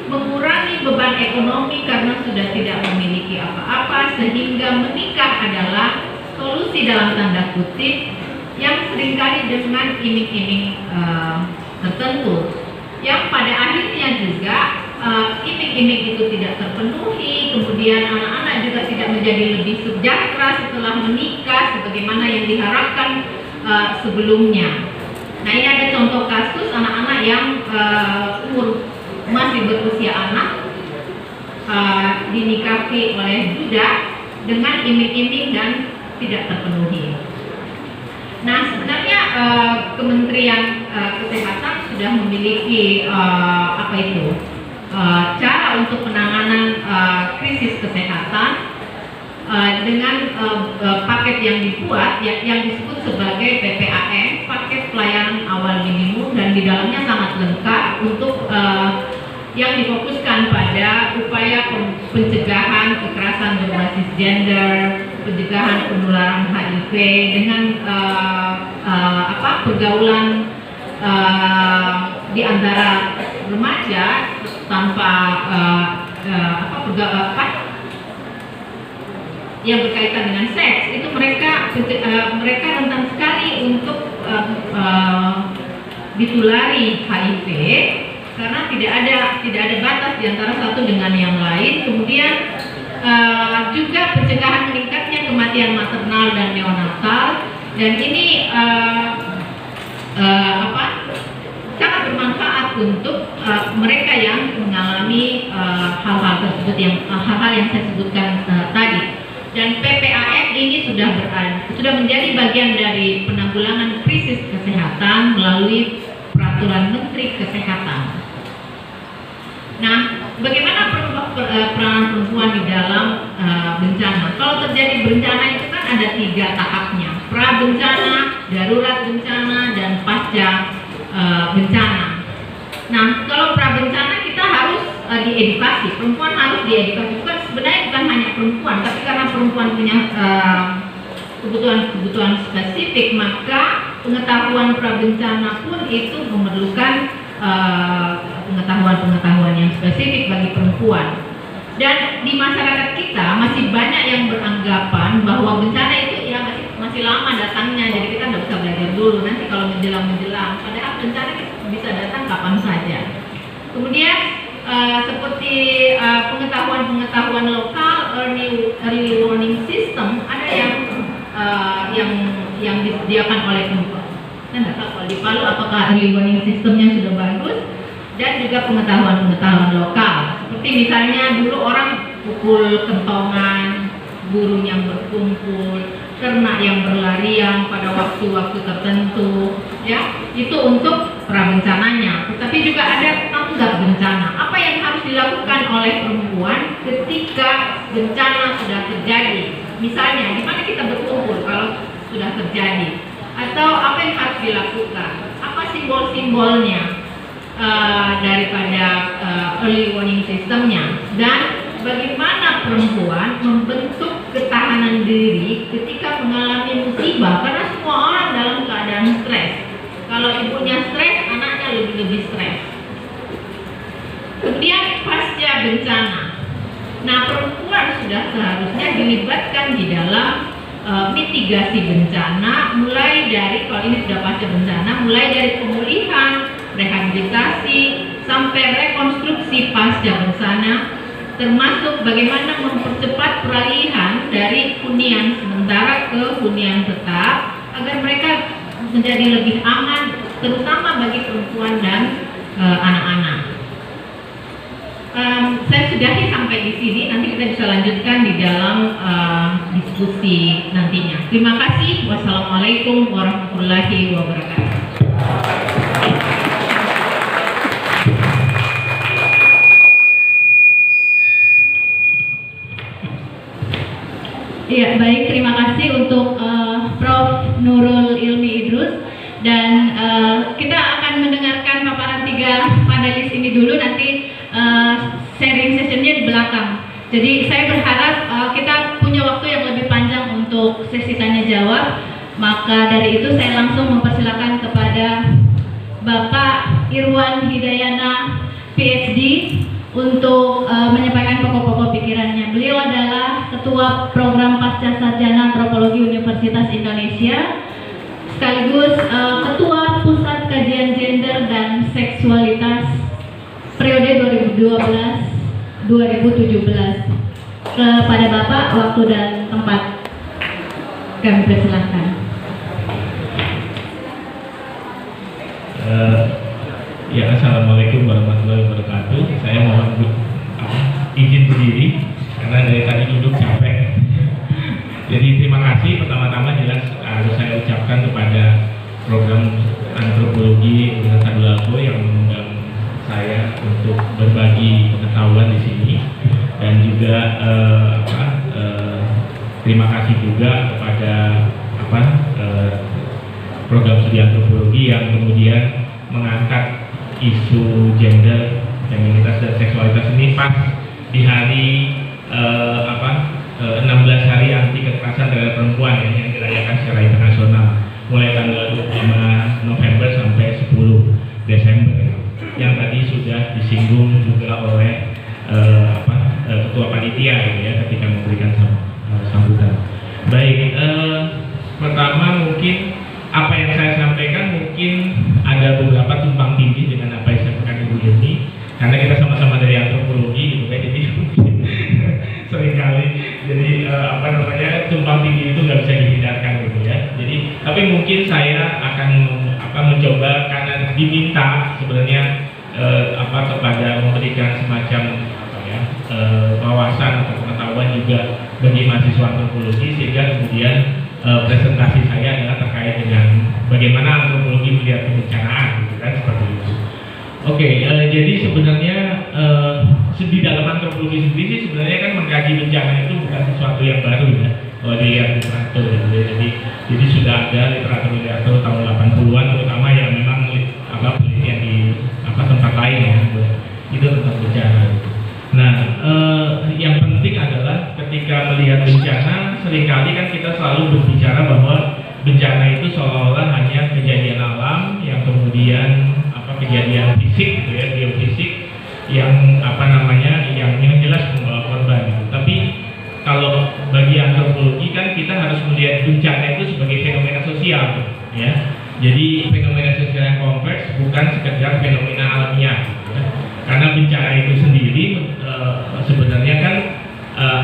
mengurangi beban ekonomi karena sudah tidak memiliki apa-apa, sehingga menikah adalah solusi dalam tanda kutip yang seringkali dengan iming-iming tertentu, yang pada akhirnya juga iming-iming itu tidak terpenuhi, kemudian anak-anak juga tidak menjadi lebih sejahtera setelah menikah sebagaimana yang diharapkan sebelumnya. Nah, ini ada contoh kasus anak-anak yang umur masih berusia anak dinikahi oleh budak dengan iming-iming dan tidak terpenuhi. Nah, sebenarnya Kementerian Kesehatan sudah memiliki cara untuk penanganan krisis kesehatan dengan paket yang dibuat yang disebut sebagai PPAM, paket pelayanan awal minimum, dan di dalamnya sangat lengkap untuk yang difokuskan pada upaya pencegahan kekerasan berbasis gender, pencegahan penularan HIV dengan pergaulan di antara remaja tanpa yang berkaitan dengan seks. Itu mereka rentan sekali untuk ditulari HIV karena tidak ada batas di antara satu dengan yang lain. Kemudian juga pencegahan meningkatnya kematian maternal dan neonatal, dan ini sangat bermanfaat untuk mereka yang mengalami hal-hal tersebut, hal-hal yang saya sebutkan tadi. Dan PPAM ini sudah menjadi bagian dari penanggulangan krisis kesehatan melalui peraturan Menteri Kesehatan. Nah, bagaimana peranan perempuan di dalam bencana? Kalau terjadi bencana itu kan ada 3 tahapnya: pra bencana, darurat bencana, dan pasca bencana. Nah, kalau pra bencana kita harus diedukasi, perempuan harus diedukasi. Sebenarnya bukan hanya perempuan, tapi karena perempuan punya kebutuhan spesifik, maka pengetahuan pra bencana pun itu memerlukan pengetahuan yang spesifik bagi perempuan. Dan di masyarakat kita masih banyak yang beranggapan bahwa bencana itu ya masih masih lama datangnya, jadi kita nggak bisa belajar dulu. Nanti kalau menjelang, padahal bencana bisa datang kapan saja. Kemudian seperti pengetahuan lokal, early warning system, ada yang disediakan oleh Pemkot. Saya nggak tahu kalau di Palu apakah early warning systemnya sudah bagus, dan juga pengetahuan lokal. Seperti misalnya dulu orang pukul kentongan, burung yang berkumpul, ternak yang berlarian pada waktu-waktu tertentu, ya, itu untuk prabencananya. Tetapi juga ada tanggap bencana. Apa yang harus dilakukan oleh perempuan ketika bencana sudah terjadi? Misalnya, di mana kita berkumpul kalau sudah terjadi? Atau apa yang harus dilakukan? Apa simbol-simbolnya daripada early warning systemnya? Dan bagaimana perempuan membentuk ketahanan diri ketika mengalami musibah, karena semua orang dalam keadaan stres. Kalau ibunya stres, anaknya lebih stres. Kemudian pasca bencana, nah perempuan sudah seharusnya dilibatkan di dalam mitigasi bencana, mulai dari, kalau ini sudah pasca bencana, mulai dari pemulihan, rehabilitasi, sampai rekonstruksi pasca bencana, termasuk bagaimana mempercepat peralihan dari hunian sementara ke hunian tetap agar mereka menjadi lebih aman, terutama bagi perempuan dan anak-anak. Saya sudahi sampai di sini, nanti kita bisa lanjutkan di dalam diskusi nantinya. Terima kasih. Wassalamualaikum warahmatullahi wabarakatuh. Iya, baik, terima kasih untuk Prof. Nurul Ilmi Idrus, dan kita akan mendengarkan paparan 3 panelis ini dulu, nanti sharing sessionnya di belakang. Jadi saya berharap kita punya waktu yang lebih panjang untuk sesi tanya jawab. Maka dari itu saya langsung mempersilakan kepada Bapak Irwan Hidayana, PhD, untuk menyampaikan pokok-pokok pikirannya. Beliau adalah Ketua Program Pasca Sarjana Antropologi Universitas Indonesia, sekaligus Ketua Pusat Kajian Gender dan Seksualitas periode 2012-2017. Kepada Bapak, waktu dan tempat kami persilahkan. Ya, assalamualaikum warahmatullahi wabarakatuh. Saya mohon izin berdiri karena dari tadi duduk capek. Jadi terima kasih pertama-tama jelas harus saya ucapkan kepada program antropologi Universitas Tadulako yang mengundang saya untuk berbagi pengetahuan di sini, dan juga terima kasih juga kepada program studi antropologi yang kemudian mengangkat isu gender, feminitas dan seksualitas ini pas di hari 16 hari anti kekerasan terhadap perempuan yang dirayakan secara internasional mulai tanggal 25 November sampai 10 Desember yang tadi sudah disinggung juga oleh ketua panitia gitu ya ketika memberikan sambutan. Baik, pertama mungkin apa yang saya sampaikan mungkin ada beberapa tumpang tindih dengan apa yang disampaikan Ibu Yeni, karena kita sama-sama dari antropologi gitu kan, jadi seringkali jadi tumpang tindih itu nggak bisa dihindarkan gitu ya. Jadi tapi mungkin saya akan mencoba, karena diminta sebenarnya kepada memberikan semacam wawasan atau pengetahuan juga bagi mahasiswa antropologi, sehingga kemudian presentasi saya adalah terkait dengan bagaimana antropologi melihat kebencanaan gitu kan, seperti itu. Oke, jadi sebenarnya di dalam antropologi sendiri sebenarnya kan mengkaji bencana itu bukan sesuatu yang baru ya, kalau dilihat literatur gitu ya. Jadi sudah ada literatur tahun 80-an terutama yang memang penelitian di tempat lain ya, itu tentang bencana. Nah, yang penting adalah ketika melihat bencana, seringkali kan kita selalu berbicara bahwa bencana itu seolah-olah hanya kejadian alam yang kemudian kejadian fisik gitu ya, geofisik yang yang jelas membawa korban gitu. Tapi kalau bagi antropologi kan kita harus melihat bencana itu sebagai sosial, ya. Jadi fenomena sosial yang kompleks bukan sekedar fenomena alamiah, ya. Karena bencana itu sendiri sebenarnya kan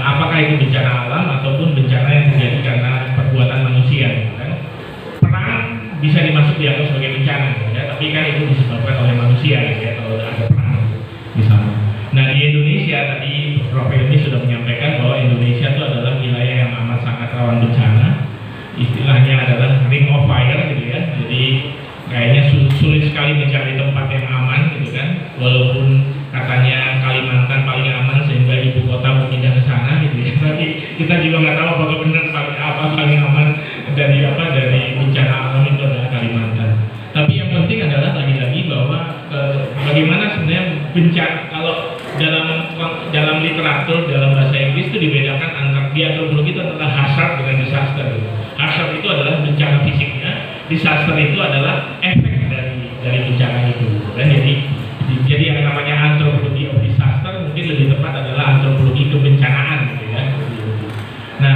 apakah itu bencana alam ataupun bencana yang terjadi karena perbuatan manusia, ya, kan? Perang bisa dianggap sebagai bencana, ya, tapi kan itu disebabkan oleh manusia, ya, kalau ada perang misalnya. Nah, di Indonesia tadi Prof. ini sudah menyampaikan bahwa Indonesia itu adalah wilayah yang amat sangat rawan bencana. Istilahnya adalah ring of fire gitu ya. Jadi kayaknya sulit sekali mencari tempat yang aman gitu kan. Walaupun katanya Kalimantan paling aman sehingga ibu kota mau pindah ke sana gitu ya. Tapi kita juga nggak tahu apakah benar paling aman dari bencana alam itu adalah Kalimantan. Tapi yang penting adalah lagi-lagi bahwa bagaimana sebenarnya bencana, kalau dalam literatur dalam bahasa Inggris itu dibedakan antara di antropologi itu adalah hazard dengan disaster. Hazard itu adalah bencana fisiknya, disaster itu adalah efek dari bencana itu. Dan jadi yang namanya antropologi of disaster mungkin lebih tepat adalah antropologi kebencanaan gitu ya. Nah,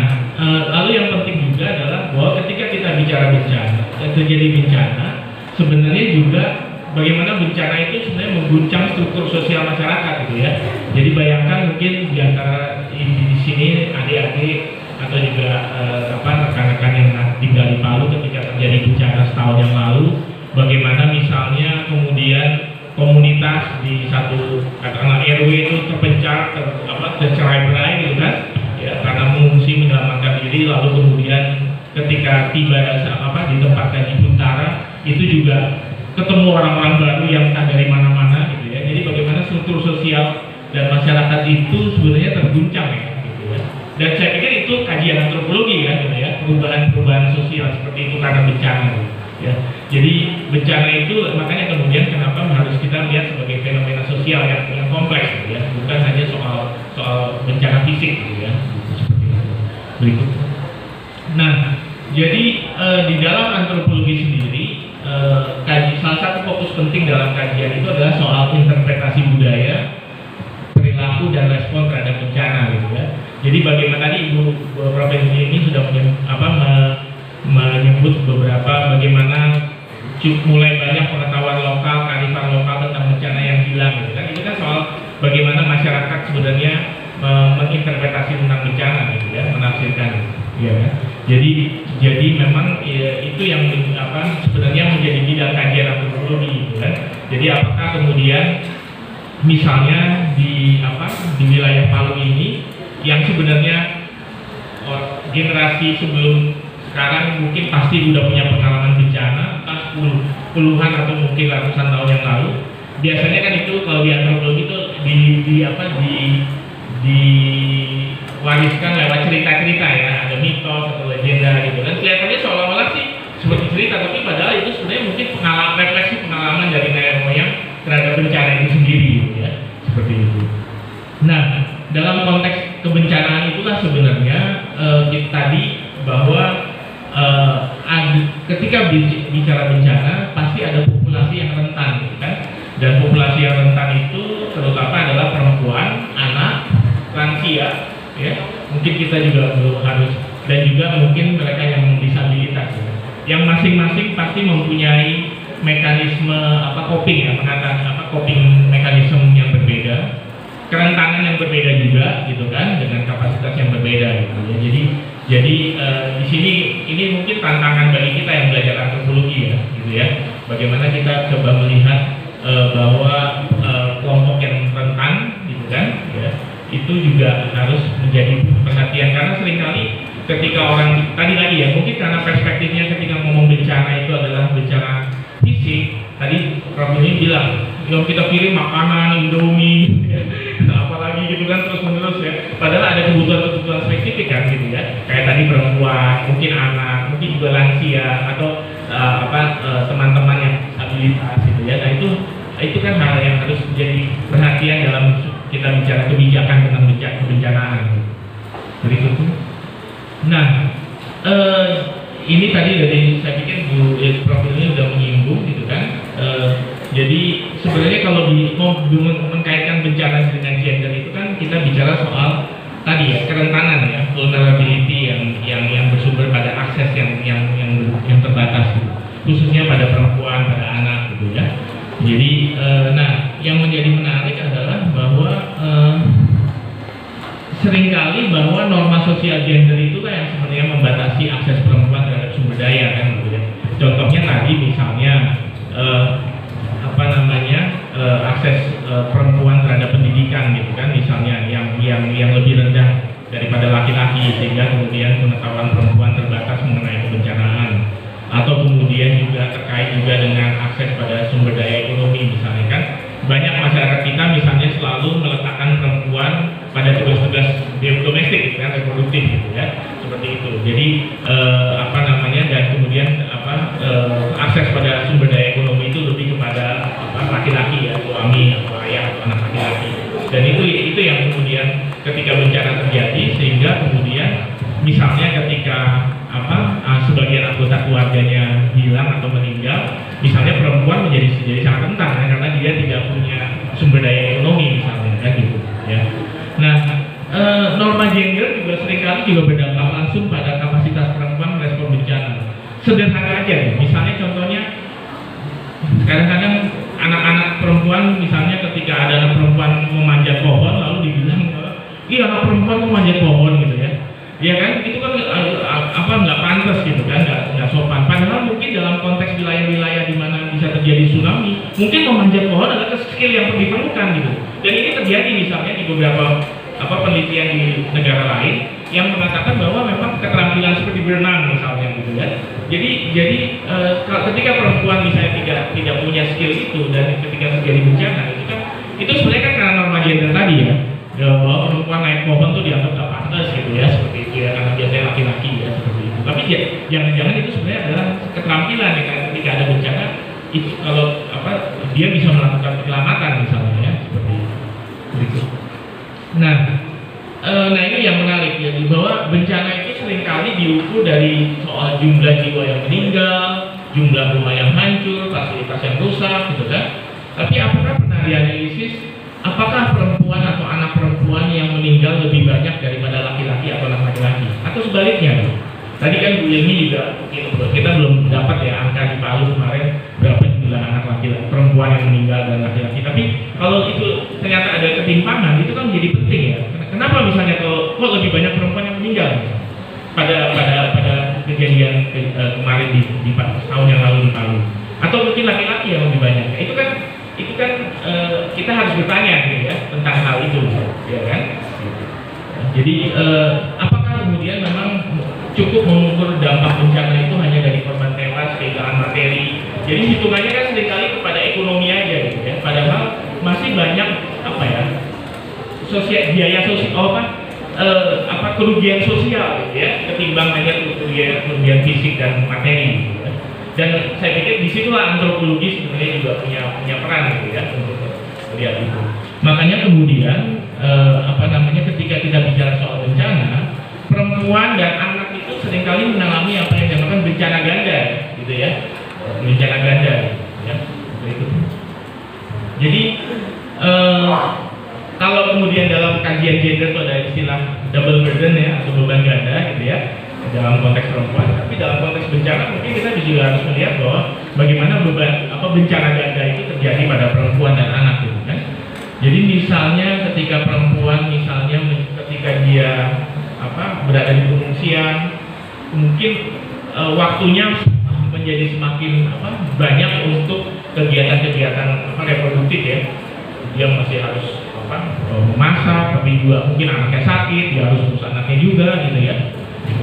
lalu yang penting juga adalah bahwa ketika kita bicara bencana, terjadi bencana, sebenarnya juga bagaimana bencana itu sebenarnya mengguncang struktur sosial masyarakat gitu ya. Jadi bayangkan mungkin di antara di sini adik-adik atau juga rekan-rekan yang tinggal di Palu ketika terjadi bencana setahun yang lalu, bagaimana misalnya kemudian komunitas di satu katakanlah RW itu tercerai-berai gitu kan, ya, karena mengungsi menyelamatkan diri, lalu kemudian ketika tiba di tempat Kaji Buntara itu juga ketemu orang-orang baru yang entah dari mana-mana gitu ya. Jadi bagaimana struktur sosial dan masyarakat itu sebenarnya terguncang ya gitu ya. Dan saya pikir itu kajian antropologi kan gitu ya, perubahan-perubahan sosial seperti itu karena bencana gitu, ya. Jadi bencana itu makanya kemudian kenapa harus kita lihat sebagai fenomena sosial yang kompleks gitu ya, bukan hanya soal bencana fisik gitu ya. Seperti itu. Berikut. Nah, jadi di dalam antropologi sendiri salah satu fokus penting dalam kajian itu adalah soal interpretasi budaya, perilaku dan respon terhadap bencana gitu ya. Jadi bagaimana tadi Ibu Prof. ini sudah menyebut beberapa bagaimana mulai banyak pengetahuan lokal, kearifan lokal tentang bencana yang hilang gitu kan. Itu kan soal bagaimana masyarakat sebenarnya menginterpretasi tentang bencana gitu ya, menafsirkan ya kan. Jadi memang itu yang sebenarnya menjadi bidang kajian antropologi gitu kan. Jadi apakah kemudian misalnya di wilayah Palu ini yang sebenarnya generasi sebelum sekarang mungkin pasti udah punya pengalaman bencana entah puluhan atau mungkin ratusan tahun yang lalu. Biasanya kan itu kalau di antropologi itu diwariskan lewat cerita-cerita ya, ada mitos atau legenda gitu kan. Kelihatannya seolah-olah sih seperti cerita, tapi padahal itu sebenarnya mungkin refleksi pengalaman dari nenek moyang terhadap bencana itu sendiri gitu ya, seperti itu. Nah, dalam konteks kebencanaan itulah sebenarnya tadi bahwa ketika bicara bencana pasti ada populasi yang rentan gitu kan. Dan populasi yang rentan itu terutama adalah perempuan, anak, lansia ya. Mungkin kita juga harus, dan juga mungkin mereka yang disabilitas ya. Yang masing-masing pasti mempunyai mekanisme coping ya, coping mekanisme yang berbeda, kerentanan yang berbeda juga gitu kan, dengan kapasitas yang berbeda gitu ya. Jadi di sini ini mungkin tantangan bagi kita yang belajar antropologi ya gitu ya. Bagaimana kita coba melihat bahwa kelompok yang rentan gitu kan ya, itu juga harus menjadi perhatian, karena seringkali ketika orang tadi lagi ya, mungkin karena perspektifnya ketika ngomong bencana itu adalah bencana fisik. Tadi Prof. ini bilang yang kita kirim makanan, Indomie, apalagi gitu kan terus menerus ya. Padahal ada kebutuhan spesifik kan gitu ya. Kayak tadi perempuan, mungkin anak, mungkin juga lansia atau teman-teman yang disabilitas gitu ya. Nah itu kan hal yang harus menjadi perhatian dalam kita bicara kebijakan tentang kebencanaan. Berikutnya. Nah, ini tadi dari saya pikir Bu Prof. ini sudah menyinggung gitu kan. Jadi sebenarnya kalau mau mengkaitkan bencana dengan gender itu kan kita bicara soal tadi ya, kerentanan ya, vulnerability yang bersumber pada akses yang terbatas yang menjadi menarik adalah bahwa seringkali bahwa norma sosial gender itu kan yang sebenarnya membatasi akses perempuan terhadap sumber daya kan gitu ya. Contohnya tadi misalnya akses perempuan terhadap pendidikan gitu kan, misalnya yang lebih rendah daripada laki-laki, sehingga kemudian pengetahuan perempuan terbatas mengenai kebencanaan, atau kemudian juga terkait juga dengan akses pada sumber daya ekonomi misalnya kan. Banyak masyarakat kita misalnya selalu meletakkan perempuan pada tugas-tugas domestik gitu kan, reproduktif gitu ya, seperti itu. Jadi dan kemudian akses pada sumber daya ekonomi itu lebih kepada laki-laki ya, suami atau ayah atau anak laki-laki. Dan itu yang kemudian ketika bencana terjadi, sehingga kemudian misalnya ketika sebagian anggota keluarganya hilang atau meninggal, misalnya perempuan menjadi sangat rentan ya, karena dia tidak punya sumber daya ekonomi misalnya kan gitu ya. Nah, norma gender juga seringkali juga berdampak langsung pada kapasitas perempuan merespon bencana. Sederhana aja nih, misalnya contohnya kadang-kadang anak-anak perempuan misalnya ketika ada anak perempuan memanjat pohon lalu dibilang, iya anak perempuan memanjat pohon gitu ya. Ya kan, itu kan nggak pantas gitu kan, nggak sopan. Padahal mungkin dalam konteks wilayah-wilayah di mana bisa terjadi tsunami, mungkin memanjat pohon adalah skill yang diperlukan gitu. Dan ini terjadi misalnya di beberapa penelitian di negara lain yang mengatakan bahwa memang keterampilan seperti berenang misalnya gitu ya. Jadi ketika perempuan misalnya tidak punya skill itu, dan ketika terjadi bencana itu sebenarnya kan karena norma gender tadi ya. Bahwa perempuan naik pohon tuh dianggap gak pantas gitu ya, seperti itu ya, karena biasanya laki-laki ya, seperti itu. Tapi jangan-jangan itu sebenarnya adalah keterampilan ya, karena ketika ada bencana itu kalau dia bisa melakukan penyelamatan misalnya ya, seperti itu. Nah ini yang menarik ya, bahwa bencana itu seringkali diukur dari soal jumlah jiwa yang meninggal, jumlah rumah yang hancur, fasilitas yang rusak gitu kan. Tapi apakah pernah dianalisis apakah perempuan atau anak perempuan yang meninggal lebih banyak daripada laki-laki atau anak laki-laki? Atau sebaliknya? Tadi kan Bu Yeni juga, kita belum dapat ya angka di Palu kemarin berapa jumlah anak laki-laki, perempuan yang meninggal dan laki-laki. Tapi kalau itu ternyata ada ketimpangan, itu kan menjadi penting ya. Kenapa misalnya kok lebih banyak perempuan yang meninggal pada kejadian kemarin di tahun yang lalu di Palu? Atau mungkin laki-laki yang lebih banyak? Itu kan kita harus bertanya gitu ya tentang hal itu ya kan. Jadi apakah kemudian memang cukup mengukur dampak bencana itu hanya dari korban tewas, kehilangan materi? Jadi hitungannya kan seringkali kepada ekonomi aja gitu ya, padahal masih banyak biaya sosial kerugian sosial gitu ya, ketimbang hanya kerugian fisik dan materi gitu ya. Dan saya pikir disitulah antropologi sebenarnya juga punya peran gitu ya untuk melihat itu. Makanya kemudian ketika kita bicara soal bencana, perempuan dan anak itu seringkali mengalami apa yang dinamakan bencana ganda gitu ya, bencana ganda ya, itu. Jadi kalau kemudian dalam kajian gender itu ada istilah double burden ya, atau beban ganda gitu ya, dalam konteks perempuan. Tapi dalam konteks bencana mungkin kita juga harus melihat bahwa bagaimana bencana ganda itu terjadi pada perempuan dan anak gitu kan. Jadi misalnya ketika perempuan ketika dia berada di pengungsian, mungkin waktunya menjadi semakin banyak untuk kegiatan-kegiatan reproduktif ya. Dia masih harus memasak, tapi juga mungkin anaknya sakit, dia harus urus anaknya juga gitu ya.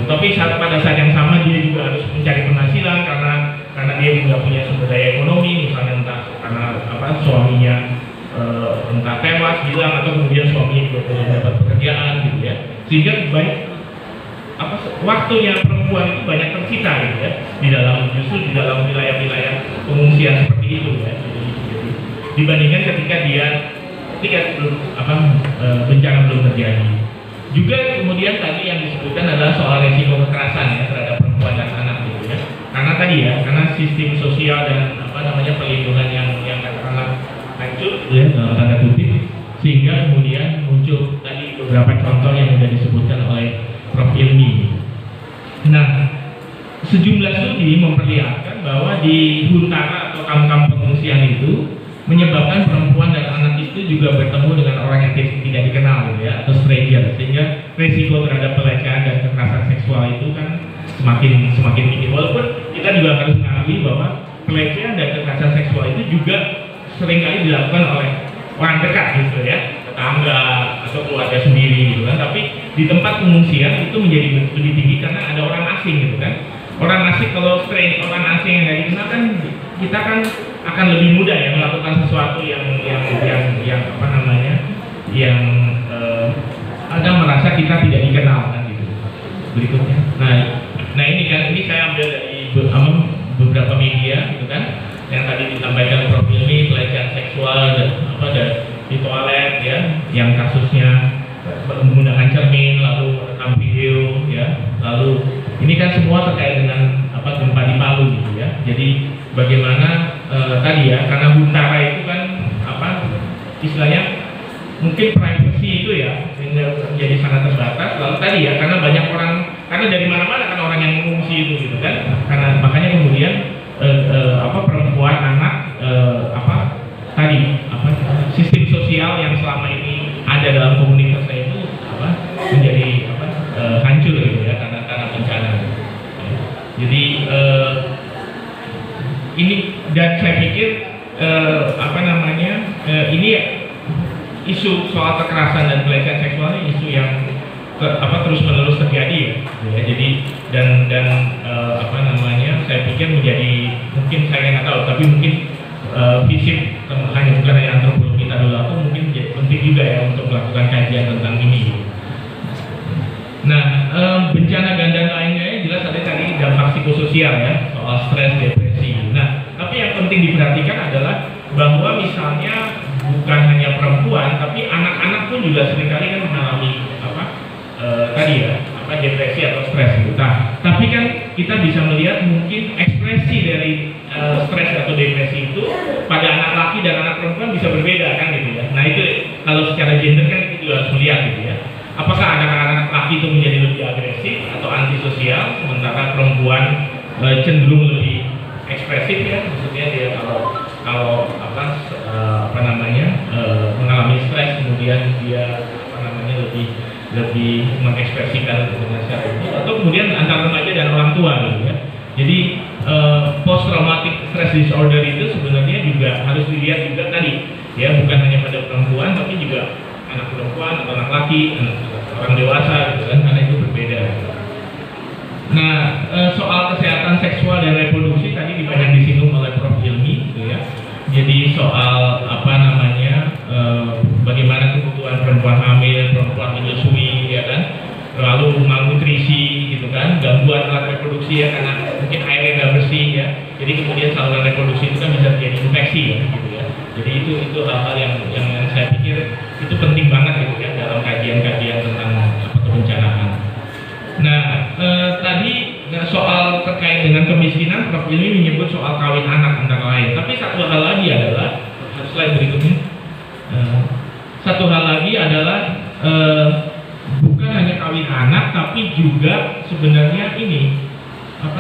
Tapi pada saat yang sama dia juga harus mencari penghasilan karena dia juga punya sumber daya ekonomi, misalnya entah karena suaminya entah tewas, hilang, atau kemudian suaminya juga belum dapat pekerjaan gitu ya. Sehingga waktunya perempuan itu banyak tersita gitu ya justru di dalam wilayah-wilayah pengungsian seperti itu ya. Jadi, dibandingkan ketika bencana belum terjadi. Juga kemudian tadi yang disebutkan adalah soal resiko kekerasan ya terhadap perempuan dan anak gitu ya. Karena sistem sosial dan perlindungan yang katakanlah hancur ya dalam tanda kutip, sehingga kemudian muncul tadi beberapa contoh yang sudah disebutkan oleh Prof. Ilmi. Nah, sejumlah studi memperlihatkan bahwa di huntara atau kampung-kampung pengungsian itu menyebabkan perempuan dan anak juga bertemu dengan orang yang tidak dikenal gitu ya, atau stranger, sehingga resiko terhadap pelecehan dan kekerasan seksual itu kan semakin tinggi. Walaupun kita juga harus mengakui bahwa pelecehan dan kekerasan seksual itu juga seringkali dilakukan oleh orang dekat gitu ya, tetangga atau keluarga sendiri gitu kan. Tapi di tempat pengungsian itu menjadi lebih tinggi karena ada orang asing gitu kan. Orang asing, kalau orang asing yang nggak dikenal kan, kita kan akan lebih mudah ya melakukan sesuatu yang apa namanya, yang ada merasa kita tidak dikenal kan gitu. Berikutnya, nah ini saya ambil dari beberapa media gitu kan, yang tadi disampaikan Prof. Ilmi, pelecehan seksual dan di toilet ya, yang kasusnya menggunakan cermin lalu rekam video ya, lalu ini kan semua terkait dengan gempa di Palu gitu ya. Jadi bagaimana tadi ya, karena Huntara itu kan istilahnya mungkin privacy itu ya menjadi sangat terbatas. Lalu tadi ya, karena banyak orang, karena dari mana-mana kan orang yang mengungsi itu gitu kan, karena makanya kemudian perempuan, anak, sistem sosial yang selama ini ada dalam komunitasnya itu menjadi hancur gitu ya, karena bencana. Jadi ini, dan saya pikir ini isu soal kekerasan dan pelecehan seksual ini isu yang terus-menerus terjadi ya. Jadi dan saya pikir menjadi, mungkin saya nggak tahu, tapi mungkin fisik bukan hanya antropologi Tadulako mungkin jadi penting juga ya untuk melakukan kajian tentang ini. Nah, bencana ganda lainnya jelas ada tadi dampak psikososial ya, soal stres, depresi. Nah, tapi yang penting diperhatikan adalah bahwa misalnya bukan hanya perempuan, tapi anak-anak pun juga seringkali kan mengalami depresi atau stres gitu. Nah, tapi kan kita bisa melihat mungkin ekspresi dari stres atau depresi itu pada anak laki dan anak perempuan bisa berbeda kan gitu ya. Nah itu kalau secara gender kan kita juga harus melihat gitu ya. Apakah anak-anak laki itu menjadi lebih agresif atau antisosial, sementara perempuan cenderung lebih ekspresif ya, maksudnya dia kalau mengalami stres kemudian dia lebih mengekspresikan dengan cara itu, atau kemudian antara remaja dan orang tua gitu ya. Jadi post traumatic stress disorder itu sebenarnya juga harus dilihat juga tadi ya, bukan hanya pada perempuan tapi juga anak perempuan atau anak laki, orang dewasa gitu kan, karena itu berbeda. Nah, soal kesehatan seksual dan reproduksi tadi banyak disinggung oleh Prof. Ilmi gitu ya. Jadi soal bagaimana kebutuhan perempuan hamil, perempuan menyusui ya kan, lalu malnutrisi gitu kan, gangguan alat reproduksi ya karena mungkin airnya nggak bersih ya. Jadi kemudian saluran reproduksi itu kan bisa terjadi infeksi ya gitu ya. Jadi itu hal-hal yang saya pikir itu penting banget gitu ya dalam kajian-kajian tentang kebencanaan. Nah, tadi soal terkait dengan kemiskinan, Prof. Ilmi menyebut soal kawin anak antara lain. Tapi satu hal lagi adalah, slide berikutnya. Satu hal lagi adalah bukan hanya kawin anak, tapi juga sebenarnya ini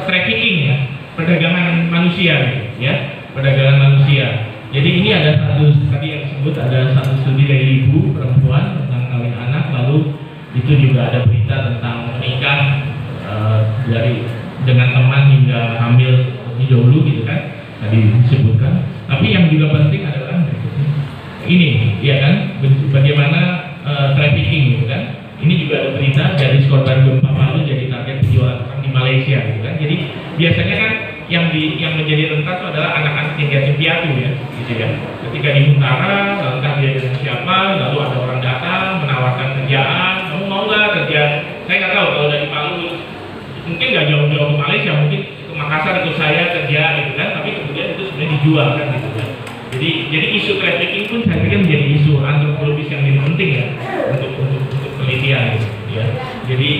trafficking ya, perdagangan manusia gitu, ya, perdagangan manusia. Jadi ini ada tadi yang disebut ada satu studi dari ibu perempuan tentang kawin anak, lalu itu juga ada berita tentang menikah dengan teman hingga hamil lebih dahulu gitu kan, tadi disebutkan. Tapi yang juga penting adalah ini ya kan, bagaimana trafficking gitu kan. Ini juga ada berita dari korban gempa Palu jadi target penjualan orang di Malaysia gitu kan. Jadi biasanya kan yang menjadi rentan itu adalah anak-anak yang yatim piatu ya gitu ya. Ketika di Huntara, lalu entah dia dengan siapa, lalu ada orang datang menawarkan kerjaan, kamu mau nggak kerja? Saya nggak tahu kalau dari Palu mungkin nggak jauh-jauh ke Malaysia, mungkin ke Makassar ikut saya kerja gitu kan, tapi kemudian itu sebenarnya dijual kan gitu kan. Jadi isu trafficking pun saya pikir menjadi isu antropologis yang lebih penting ya untuk penelitian gitu ya. Jadi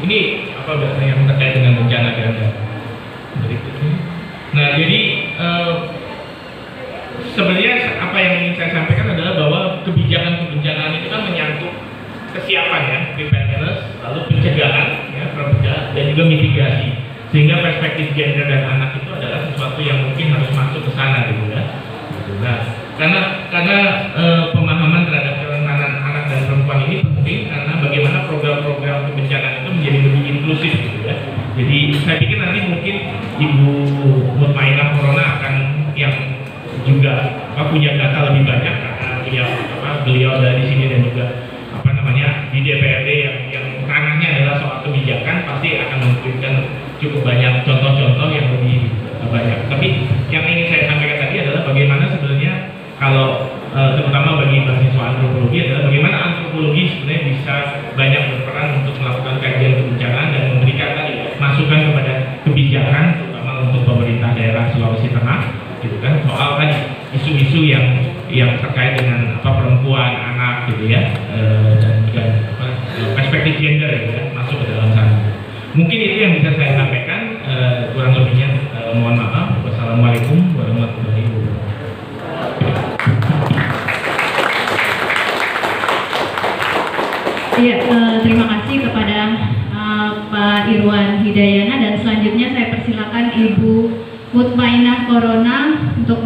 ini apa yang terkait dengan bencana ganda berikutnya. Nah jadi sebenarnya apa yang ingin saya sampaikan adalah bahwa kebijakan kebencanaan itu kan menyangkut kesiapan ya, preparedness, lalu pencegahan ya, dan juga mitigasi, sehingga perspektif gender dan anak itu adalah sesuatu yang mungkin harus masuk ke sana gitu ya. juga punya data lebih banyak karena beliau dari sini dan juga di DPRD yang ranahnya adalah soal kebijakan, pasti akan memberikan cukup banyak contoh-contoh yang lebih banyak. Tapi yang ingin saya sampaikan tadi adalah bagaimana sebenarnya kalau terutama bagi mahasiswa antropologi adalah bagaimana antropologi sebenarnya bisa banyak berperan untuk melakukan kajian kebencanaan dan memberikan tadi masukan kepada kebijakan terutama untuk pemerintah daerah Sulawesi Tengah, gitu kan, soal tadi isu-isu yang terkait dengan perempuan, anak, gitu ya, dan perspektif gender, gitu ya, masuk ke dalam sana. Mungkin itu yang bisa saya sampaikan, kurang lebihnya mohon maaf. Wassalamualaikum warahmatullahi wabarakatuh. Iya, terima kasih kepada Pak Irwan Hidayana, dan selanjutnya saya persilakan Ibu Mutmainah Corona untuk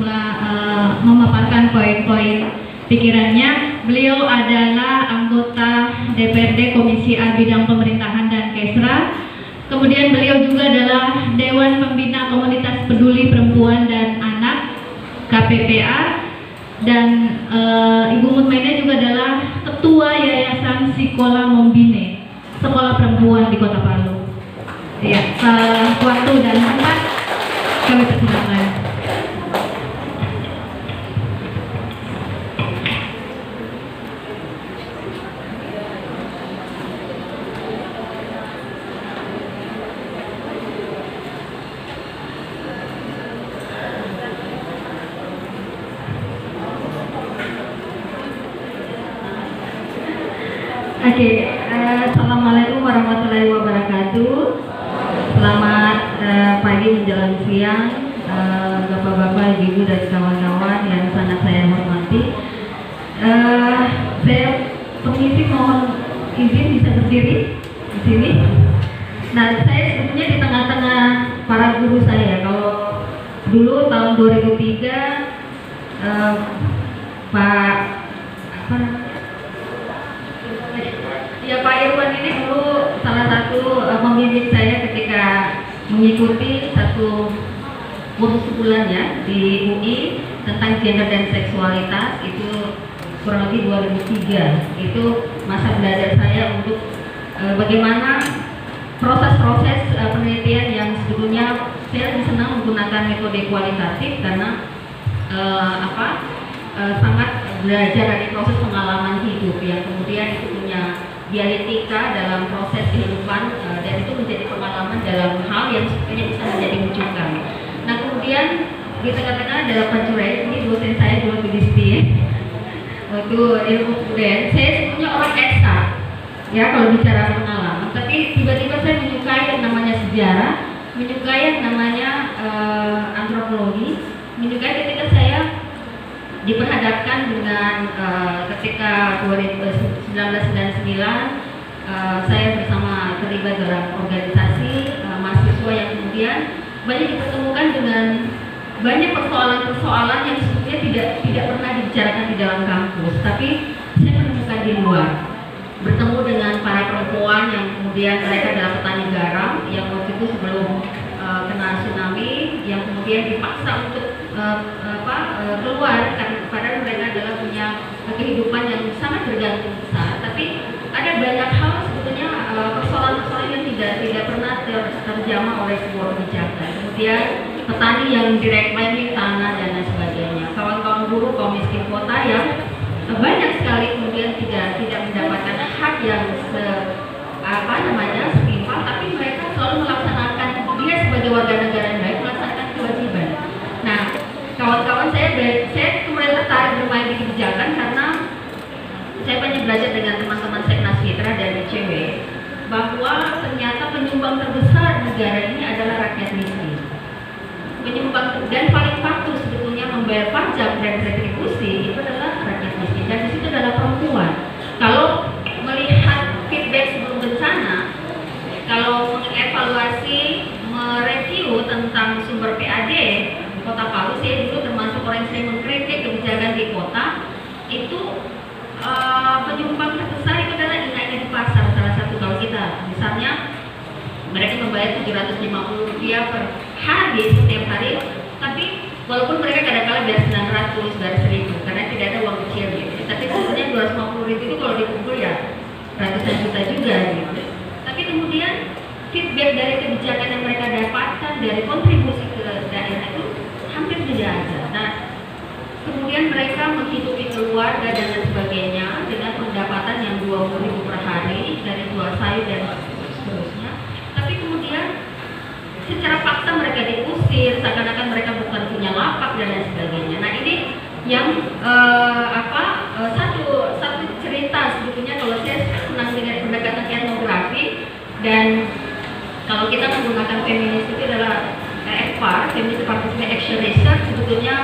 memaparkan poin-poin pikirannya. Beliau adalah anggota DPRD Komisi A Bidang Pemerintahan dan Kesra. Kemudian beliau juga adalah Dewan Pembina Komunitas Peduli Perempuan dan Anak KPPA, dan Ibu Mutmainah juga adalah Ketua Yayasan Sikola Mombine, Sekolah Perempuan di Kota Palu. Ya, waktu dan tempat kami persilakan. Oke, assalamualaikum warahmatullahi wabarakatuh. Selamat pagi menjelang siang, bapak-bapak, ibu dan kawan-kawan yang sangat saya hormati. Saya permisi mohon izin bisa berdiri di sini. Nah, saya sebetulnya di tengah-tengah para guru saya. Kalau dulu tahun 2003 Pak Irwan ini dulu salah satu pembimbing saya ketika mengikuti satu kursus bulan ya di UI tentang gender dan seksualitas, itu kurang lebih 2003. Itu masa belajar saya untuk bagaimana proses-proses penelitian yang sebetulnya saya lebih senang menggunakan metode kualitatif karena sangat belajar dari proses pengalaman hidup yang kemudian itu punya dialektika dalam proses kehidupan, dan itu menjadi pengalaman dalam hal yang sebetulnya bisa menjadi rujukan. Nah, kemudian di tengah-tengah adalah Pak Jurai, ini dosen saya dulu di STI waktu ilmu kebudayaan. Saya sebetulnya orang eksak ya kalau bicara pengalaman, tapi tiba-tiba saya menyukai yang namanya sejarah, menyukai yang namanya antropologi, menyukai ketika saya diperhadapkan dengan ketika 1999 saya bersama terlibat dalam organisasi mahasiswa yang kemudian banyak dipertemukan dengan banyak persoalan-persoalan yang sebetulnya tidak pernah dibicarakan di dalam kampus, tapi saya menemukan di luar, bertemu dengan para perempuan yang kemudian mereka adalah petani garam yang waktu itu sebelum kena tsunami, yang kemudian dipaksa untuk keluar karena padahal mereka adalah punya kehidupan yang sangat bergantung besar, tapi ada banyak hal sebetulnya persoalan-persoalan yang tidak pernah terjamah oleh sebuah kebijakan. Kemudian petani yang direklaiming tanah dan lain sebagainya, kawan-kawan buruh kaum miskin kota yang banyak sekali kemudian tidak mendapatkan hak yang setimpal, tapi mereka selalu melaksanakan, dia sebagai warga negara yang baik melaksanakan kewajiban. Nah, kawan-kawan saya mulai tertarik bermain di kebijakan karena saya banyak belajar dengan teman-teman Seknas Fitra dan ICW bahwa ternyata penyumbang terbesar negara ini adalah rakyat miskin. Penyumbang dan paling patuh sebetulnya membayar pajak dan retribusi itu adalah rakyat miskin, dan di situ adalah perempuan. Kalau melihat feedback sebelum bencana, kalau mengevaluasi, mereview tentang sumber PAD Kota Palu, saya dulu termasuk orang yang sering mengkritik kebijakan di kota itu. Penyumbang terbesar itu adalah inaknya di pasar, salah satu. Kalau kita misalnya mereka membayar Rp750 per hari setiap hari, tapi walaupun mereka kadang-kadang bayar tulis garis ribu karena tidak ada uang kecil gitu. Tapi sebetulnya 250.000 itu kalau dikumpul ya ratusan juta juga gitu. Tapi kemudian feedback dari kebijakan yang mereka dapatkan dari kontribusi ke daerah itu hampir tidak ada. Nah, kemudian mereka menghidupi keluarga dan lain sebagainya dengan pendapatan yang 20.000 per hari dari jual sayur dan seterusnya. Tapi kemudian secara paksa mereka diusir, seakan-akan mereka bukan punya lapak dan lain sebagainya. Nah, ini yang satu cerita sebetulnya kalau saya senang dengan pendekatan etnografi, dan kalau kita menggunakan feminis itu adalah FPAR, Feminist Participation Action Research, sebetulnya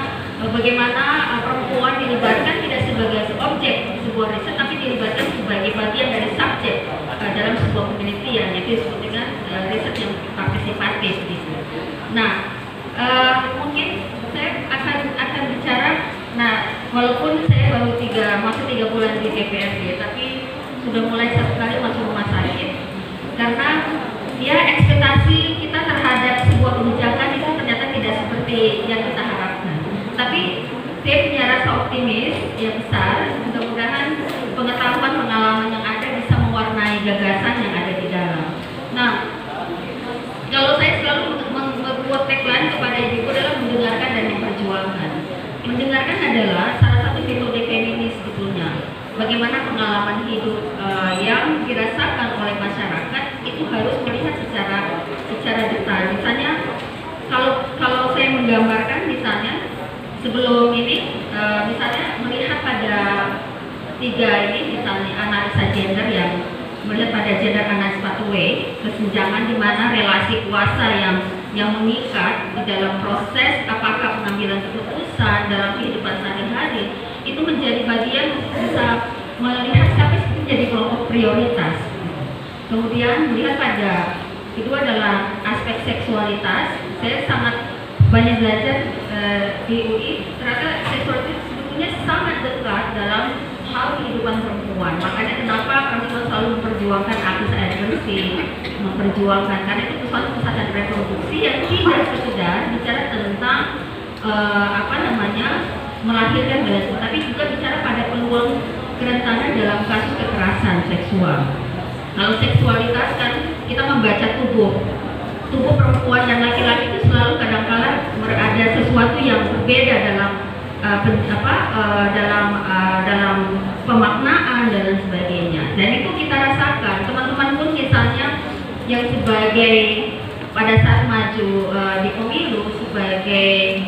bagaimana perempuan dilibatkan tidak sebagai objek sebuah riset, tapi dilibatkan sebagai bagian dari subjek dalam sebuah penelitian, yaitu disebut dengan riset yang partisipatif gitu. Nah, mungkin saya akan bicara. Nah, walaupun saya baru masih 3 bulan di DPRD, tapi sudah mulai satu kali masuk rumah sakit karena ya ekspektasi kita terhadap sebuah kebijakan itu ternyata tidak seperti yang kita harapkan. Tapi saya punya rasa optimis yang besar, mudah-mudahan pengetahuan pengalaman yang ada bisa mewarnai gagasan yang ada di dalam. Nah, kalau saya selalu membuat tagline kepada ibu adalah mendengarkan dan memperjuangkan. Mendengarkan adalah salah satu metode feminis sebetulnya. Bagaimana pengalaman hidup yang dirasakan oleh masyarakat itu harus melihat secara detail. Misalnya kalau saya menggambarkan misalnya sebelum ini misalnya melihat pada 3 ini misalnya analisa gender yang melihat pada gender analysis pathway, kesenjangan di mana relasi kuasa yang mengikat di dalam proses apakah pengambilan keputusan dalam kehidupan sehari-hari itu menjadi bagian bisa melihat siapa itu menjadi kelompok prioritas. Kemudian melihat pada kedua adalah aspek seksualitas. Saya sangat banyak belajar di UI, ternyata seksualitas sebetulnya sangat dekat dalam hal kehidupan perempuan. Makanya kenapa perempuan selalu memperjuangkan akses air bersih, memperjuangkan karena itu pusat-pusat reproduksi yang tidak sekedar bicara tentang melahirkan dan tapi juga bicara pada peluang kerentanan dalam kasus kekerasan seksual. Kalau seksualitas kan kita membaca tubuh perempuan dan laki-laki itu selalu kadang-kala ada sesuatu yang berbeda dalam dalam pemaknaan dan sebagainya. Dan itu kita rasakan. Teman-teman pun misalnya yang sebagai pada saat maju di pemilu sebagai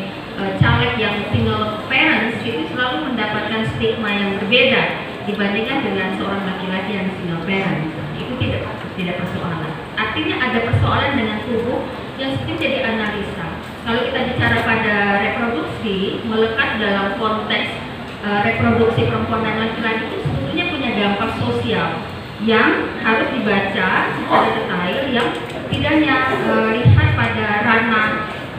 caleg yang single parents itu selalu mendapatkan stigma yang berbeda dibandingkan dengan seorang laki-laki yang single parent. Itu tidak persoalan. Artinya ada persoalan dengan tubuh yang seperti jadi analisa. Kalau kita bicara pada reproduksi, melekat dalam konteks reproduksi perempuan dan laki-laki itu sebetulnya punya dampak sosial yang harus dibaca secara detail, yang tidak hanya lihat pada ranah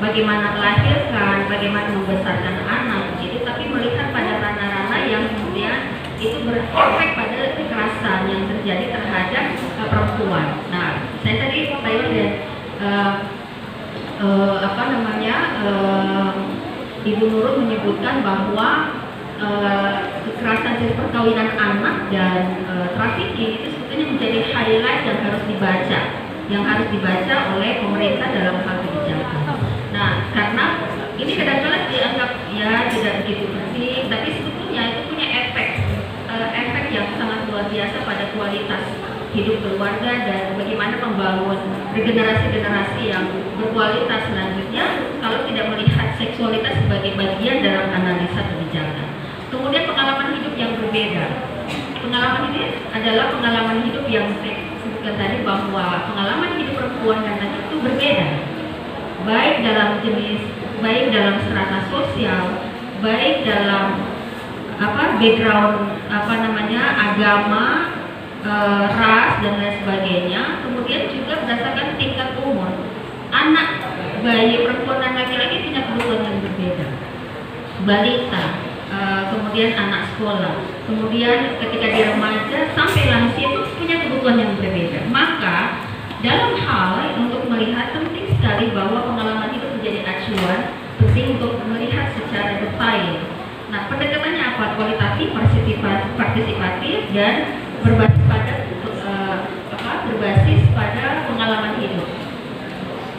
bagaimana melahirkan, bagaimana membesarkan anak, gitu, tapi melihat pada ranah-ranah yang kemudian itu berefek pada kekerasan yang terjadi terhadap perempuan. Nah, saya tadi Ibu Nurul menyebutkan bahwa kekerasan jenis perkawinan anak dan trafficking itu sebetulnya menjadi highlight yang harus dibaca oleh pemerintah dalam hal kebijakan. Nah, karena ini kadang-kadang dianggap ya tidak begitu penting, tapi sebetulnya itu punya efek yang sangat luar biasa pada kualitas hidup keluarga dan bagaimana membangun regenerasi-generasi yang berkualitas selanjutnya kalau tidak melihat seksualitas sebagai bagian dalam analisa kebijakan. Kemudian pengalaman hidup yang berbeda. Pengalaman ini adalah pengalaman hidup yang saya sebutkan tadi bahwa pengalaman hidup perempuan dan laki itu berbeda. Baik dalam jenis, baik dalam strata sosial, baik dalam background agama, ras dan lain sebagainya. Kemudian juga berdasarkan tingkat umur. Anak bayi perempuan dan laki-laki punya kebutuhan yang berbeda. Balita, kemudian anak sekolah, kemudian ketika dia remaja sampai lansia itu punya kebutuhan yang berbeda. Maka dalam hal untuk melihat penting sekali bahwa pengalaman itu menjadi acuan penting untuk melihat secara detail partisipatif dan berbasis pada berbasis pada pengalaman hidup.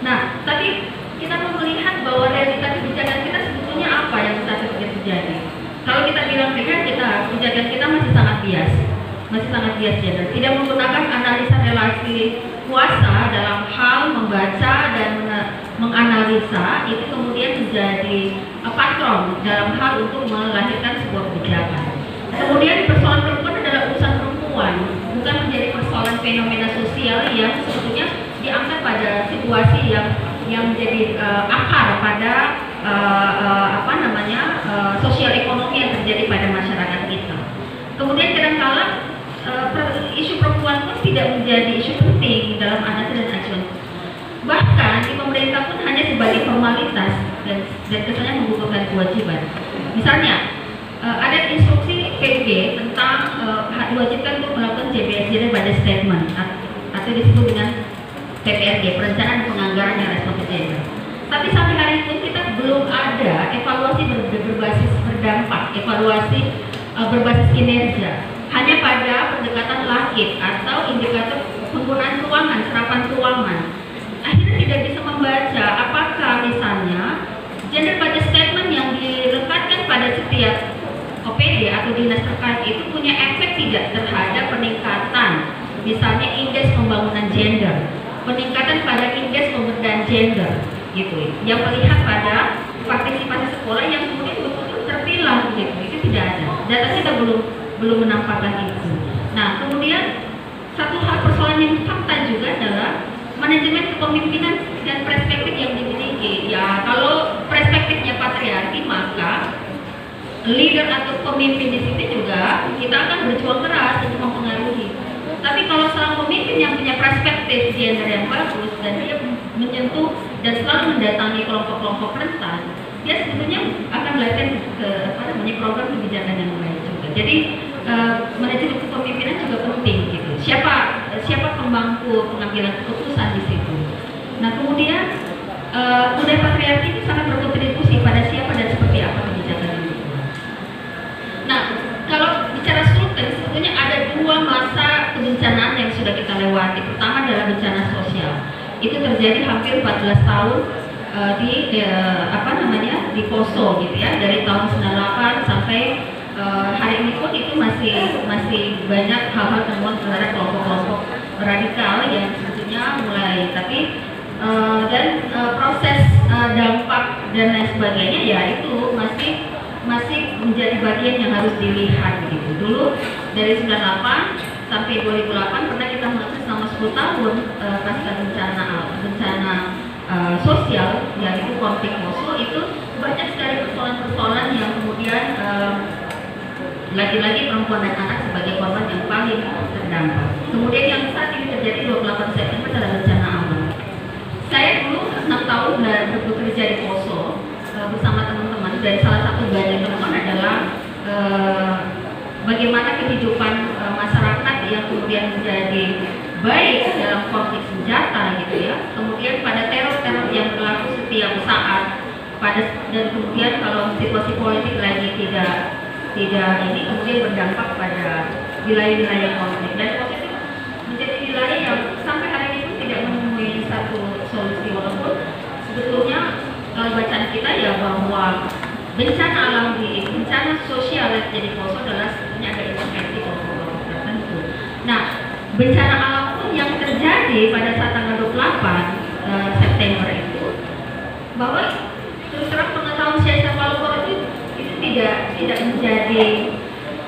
Nah, tapi kita mau melihat bahwa realita kebijakan kita sebetulnya apa yang saat itu terjadi. Kalau kita bilang kebijakan kita masih sangat bias gender, tidak menggunakan analisa relasi kuasa dalam hal membaca dan menganalisa, itu kemudian menjadi patron dalam hal untuk melahirkan sebuah kebijakan. Kemudian persoalan perempuan adalah urusan perempuan, bukan menjadi persoalan fenomena sosial yang sebetulnya diangkat pada situasi yang menjadi akar pada sosial ekonomi yang terjadi pada masyarakat kita. Kemudian kadang-kala isu perempuan pun tidak menjadi isu penting dalam analisis dan acuan. Bahkan di pemerintah pun hanya sebagai formalitas dan kesannya menggugurkan kewajiban. Misalnya ada instruksi PG tentang diwajibkan untuk melakukan JBS pada statement atau disebut dengan PPRG, perencanaan dan penganggaran yang responsif gender. Tapi sampai hari ini kita belum ada evaluasi berbasis berdampak, evaluasi berbasis kinerja. Hanya pada pendekatan lakit atau indikator penggunaan keuangan, serapan keuangan. Akhirnya tidak bisa membaca apakah misalnya gender budget statement yang dilekatkan pada setiap OPD atau dinas terkait itu punya efek tidak terhadap peningkatan misalnya indeks pembangunan gender, peningkatan pada indeks pemberdayaan gender gitu, yang melihat pada partisipasi sekolah yang kemudian betul-betul terpilah gitu, itu tidak ada, data kita belum menampakkan itu. Nah, kemudian satu hal persoalan yang fakta juga adalah manajemen kepemimpinan dan perspektif yang dimiliki. Ya, kalau perspektifnya patriarki, maka leader atau pemimpin di sini juga kita akan berjuang keras untuk mempengaruhi. Tapi kalau seorang pemimpin yang punya perspektif gender yang bagus dan dia menyentuh dan selalu mendatangi kelompok-kelompok rentan, dia sebetulnya akan melahirkan program kebijakan yang baik juga. Jadi manajemen kepemimpinan juga penting gitu. Siapa pemangku pengambilan keputusan di situ. Nah, kemudian budaya patriarki ini sangat berkontribusi pada siapa dan seperti apa kebijakan ini. Nah, kalau bicara sultan, sebetulnya ada dua masa kebencanaan yang sudah kita lewati. Pertama adalah bencana sosial. Itu terjadi hampir 14 tahun di Poso gitu ya, dari tahun 98 sampai hari ini pun itu masih banyak hal-hal temuan terhadap kelompok-kelompok radikal yang sebetulnya mulai, tapi proses dampak dan lain sebagainya ya itu masih menjadi bagian yang harus dilihat gitu. Dulu dari 98 sampai 2008 pernah kita mengakses selama 10 tahun pasca bencana sosial, yaitu konflik Poso, itu banyak sekali persoalan-persoalan yang kemudian lagi-lagi perempuan dan anak sebagai korban yang paling terdampak. Kemudian yang saat ini terjadi 28 September adalah bencana alam. Saya dulu 6 tahun bekerja di Poso bersama teman-teman, dan salah satu bagian teman adalah bagaimana kehidupan masyarakat yang kemudian menjadi baik dalam konflik senjata gitu ya, kemudian pada teror-teror yang berlaku setiap saat dan kemudian kalau situasi politik lagi tidak ini kemudian berdampak pada wilayah-wilayah konflik, dan Poso itu menjadi wilayah yang sampai hari ini pun tidak menemui satu solusi, walaupun sebetulnya bacaan kita ya bahwa bencana alam bencana sosial yang terjadi di Poso adalah sebetulnya ada intervensi kelompok tertentu. Nah, bencana alam pun yang terjadi pada saat tanggal 28 September itu, bahwa terus terang pengetahuan Syekh Palu itu tidak menjadi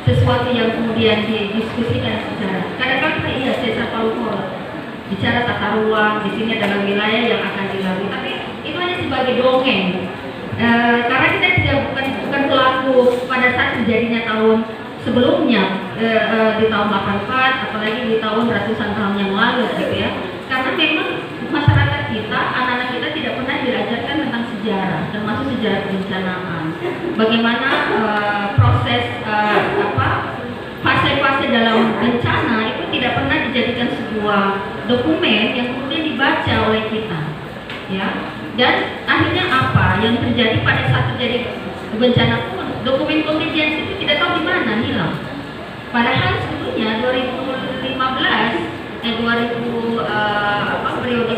sesuatu yang kemudian didiskusikan secara. Kadang-kadang iya Syekh Palu bicara tata ruang, di sini adalah wilayah yang akan dilalui, tapi itu hanya sebagai dongeng. Karena kita bukan pelaku pada saat terjadinya tahun sebelumnya, di tahun 84, apalagi di tahun ratusan tahun yang lalu gitu ya. Karena memang masyarakat kita, anak-anak kita tidak pernah diajarkan tentang sejarah, termasuk sejarah kebencanaan. Bagaimana proses fase-fase dalam bencana itu tidak pernah dijadikan sebuah dokumen yang kemudian dibaca oleh kita, ya. Dan akhirnya apa yang terjadi pada saat terjadi bencana pun dokumen kontingensi itu tidak tahu di mana, hilang. Padahal sebetulnya 20periode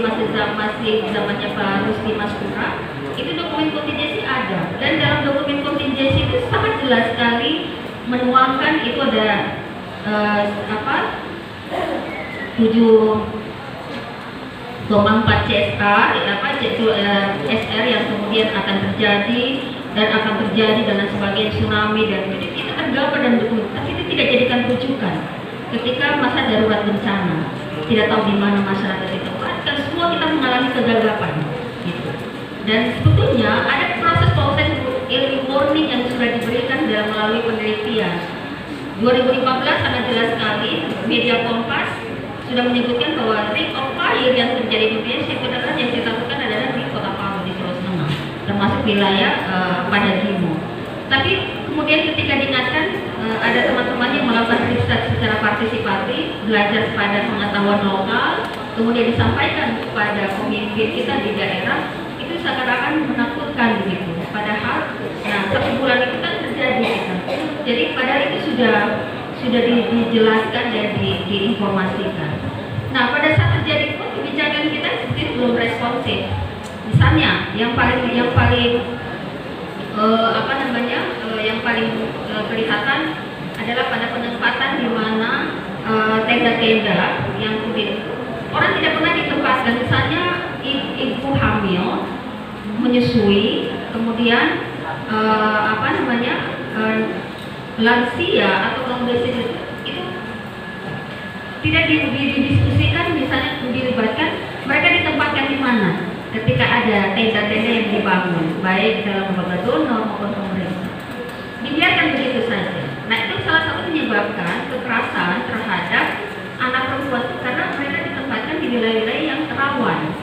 masih zamannya Pak Rusdi Maskura, itu dokumen kontingensi ada, dan dalam dokumen kontingensi itu sangat jelas sekali menuangkan itu ada 7,4 CSR, SR yang kemudian akan terjadi dan lain sebagainya, tsunami dan itu tergambar dan dokumen, tapi itu tidak jadikan rujukan ketika masa darurat bencana. Tidak tahu di mana masyarakat itu, kan semua kita mengalami kegagapan gitu. Dan sebetulnya ada proses early warning yang sudah diberikan dalam melalui penelitian. 2015 sangat jelas sekali media Kompas sudah menyebutkan bahwa ring of fire yang terjadi di Indonesia itu adalah yang ditakutkan adalah di Kota Palu di Sulawesi Tengah, termasuk wilayah Padagimo. Tapi kemudian ketika diingatkan ada teman-teman yang melakukan riset secara partisipatif, belajar pada pengetahuan lokal, kemudian disampaikan kepada pemimpin kita di daerah, itu seakan-akan menakutkan begitu. Padahal, satu bulan itu kan terjadi gitu. Jadi padahal itu sudah dijelaskan dan diinformasikan. Nah, pada saat terjadi pun kebijakan kita sebenarnya belum responsif. Misalnya, yang paling kelihatan adalah pada penempatan di mana tenda-tenda yang kemudian orang tidak pernah ditempatkan. Misalnya ibu hamil menyusui, kemudian lansia atau kaum dewasa itu tidak didiskusikan, misalnya dilibatkan mereka ditempatkan di mana ketika ada tenda-tenda yang dibangun, baik dalam lembaga donor maupun pemerintah. Dibiarkan begitu saja. Nah, itu salah satu menyebabkan kekerasan terhadap anak perempuan karena mereka ditempatkan di wilayah-wilayah yang rawan.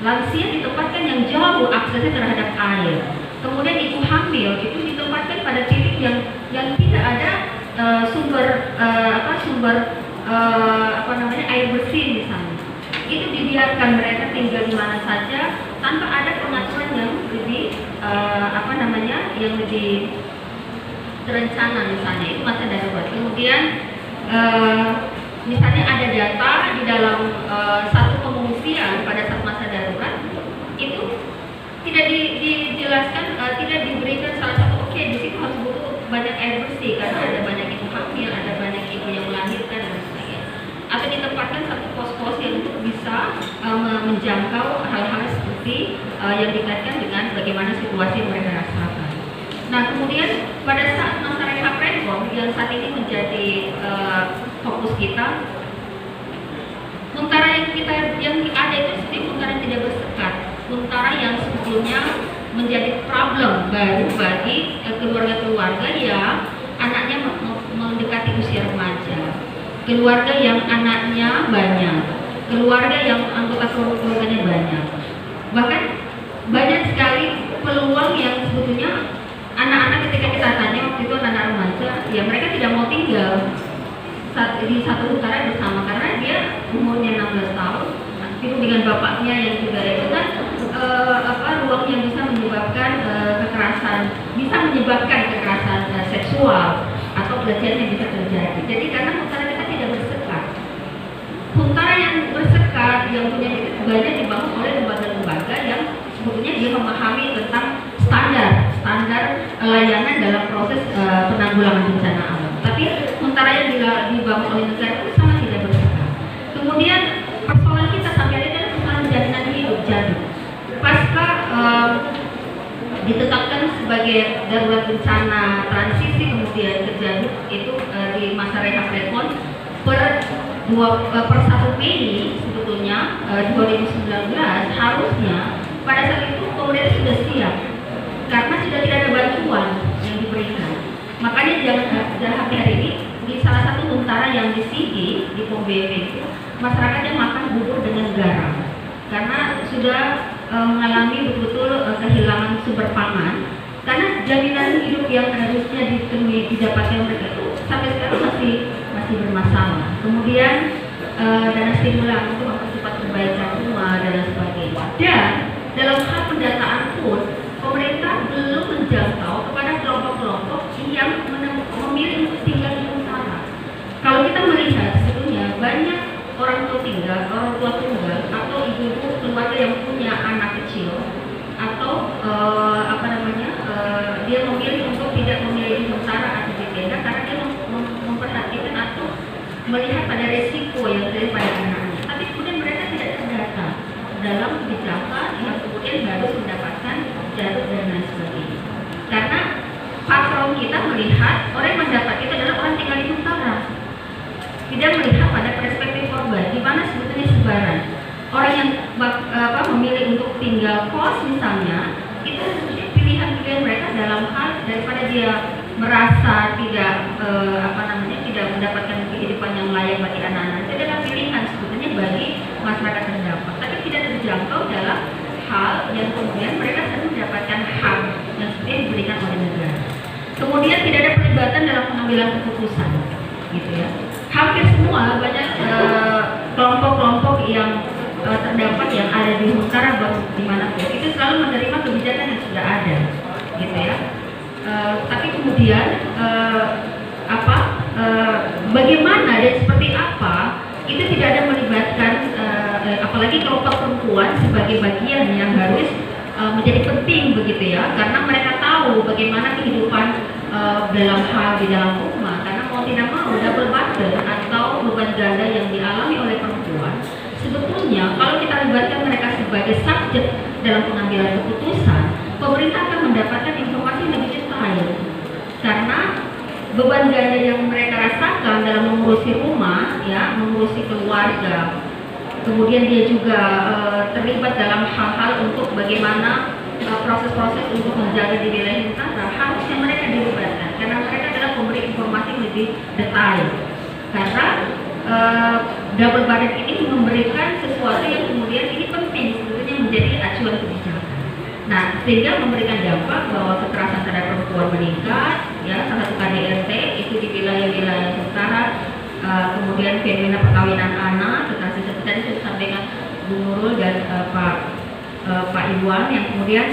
Lansia ditempatkan yang jauh aksesnya terhadap air. Kemudian ibu hamil itu ditempatkan pada titik yang tidak ada sumber air bersih misalnya. Itu dibiarkan mereka tinggal di mana saja tanpa ada pengaturan yang lebih terencana, misalnya itu masa darurat. Kemudian misalnya ada data di dalam satu pengungsian pada saat masa darurat itu tidak dijelaskan, tidak diberikan salah satu di situ harus butuh banyak air bersih karena ada banyak ibu hamil, ada banyak ibu yang melahirkan dan sebagainya. Atau ditempatkan satu pos-pos yang untuk bisa menjangkau hal-hal seperti yang dikaitkan dengan bagaimana situasi yang mereka rasakan. Nah, kemudian pada saat masa rehab reform yang saat ini menjadi fokus kita, Huntara yang ada itu seperti Huntara yang tidak bersekat, Huntara yang sebetulnya menjadi problem baru bagi keluarga-keluarga yang anaknya mendekati usia remaja, keluarga yang anaknya banyak, keluarga yang anggota keluarganya banyak. Bahkan banyak sekali peluang yang sebetulnya anak-anak ketika kita tanya waktu itu anak-anak remaja, ya mereka tidak mau tinggal di satu utara bersama karena dia umurnya 16 tahun, itu dengan bapaknya yang juga itu kan ruang yang bisa menyebabkan kekerasan seksual atau pelecehan yang bisa terjadi. Jadi karena Huntara kita tidak bersekat. Huntara yang bersekat yang punya itu banyak dibangun oleh lembaga-lembaga yang sebetulnya dia memahami tentang standar layanan dalam proses penanggulangan bencana alam. Tapi Huntara yang dibangun oleh negara itu sangat tidak bersekat. Kemudian persoalan kita sampai ada adalah persoalan jaminan hidup jadi. Pasca ditetapkan sebagai darurat bencana transisi kemudian terjadi itu di masa rehab reform per 1 Mei sebetulnya 2019 harusnya pada saat itu pemerintah sudah siap karena sudah tidak ada bantuan yang diberikan. Makanya jangan hari ini di salah satu Huntara yang di Sigi di Pom BW itu masyarakatnya makan bubur dengan garam karena sudah mengalami betul-betul kehilangan sumber pangan karena jaminan hidup yang harusnya didapatkan mereka itu sampai sekarang masih bermasalah. Kemudian dana stimulan untuk mempercepat perbaikan rumah dan sebagainya. Dan dalam hal pendataan pun pemerintah belum menjangkau kepada kelompok-kelompok yang memilih untuk tinggal di Huntara. melihat, orang yang mendapat itu adalah orang tinggal di utara. Tidak melihat pada perspektif korban, di mana sebetulnya sebaran. Orang yang memilih untuk tinggal kos misalnya, itu sebetulnya pilihan-pilihan mereka dalam hal daripada dia merasa tidak tidak mendapatkan kehidupan yang layak bagi anak-anak. Itu adalah pilihan sebetulnya bagi masyarakat terdampak, tapi tidak terjangkau dalam hal yang kemudian mereka sering mendapatkan hak yang sebenarnya diberikan oleh negara. Kemudian tidak ada pelibatan dalam pengambilan keputusan, gitu ya. Hampir semua banyak kelompok-kelompok yang terdapat yang ada di utara di mana itu selalu menerima kebijakan yang sudah ada, gitu ya. Tapi kemudian bagaimana dan seperti apa itu tidak ada melibatkan apalagi kelompok perempuan sebagai bagian yang harus menjadi penting begitu ya, karena mereka tahu bagaimana kehidupan dalam hal di dalam rumah, karena mau tidak mau double burden atau beban ganda yang dialami oleh perempuan. Sebetulnya kalau kita libatkan mereka sebagai subjek dalam pengambilan keputusan, pemerintah akan mendapatkan informasi yang lebih detail, karena beban ganda yang mereka rasakan dalam mengurusi rumah, ya, mengurusi keluarga, kemudian dia juga terlibat dalam hal-hal untuk bagaimana proses-proses untuk menjaga di wilayah utara, harusnya mereka dilibatkan karena mereka adalah pemberi informasi lebih detail, karena double burden ini memberikan sesuatu yang kemudian ini penting sebetulnya menjadi acuan kebijakan. Nah, sehingga memberikan dampak bahwa kekerasan terhadap perempuan meningkat, ya, salah satu KDRT itu di wilayah-wilayah utara, kemudian fenomena perkawinan anak, kekerasan seperti tadi saya sampaikan Bu Nurul dan Pak Iwan, yang kemudian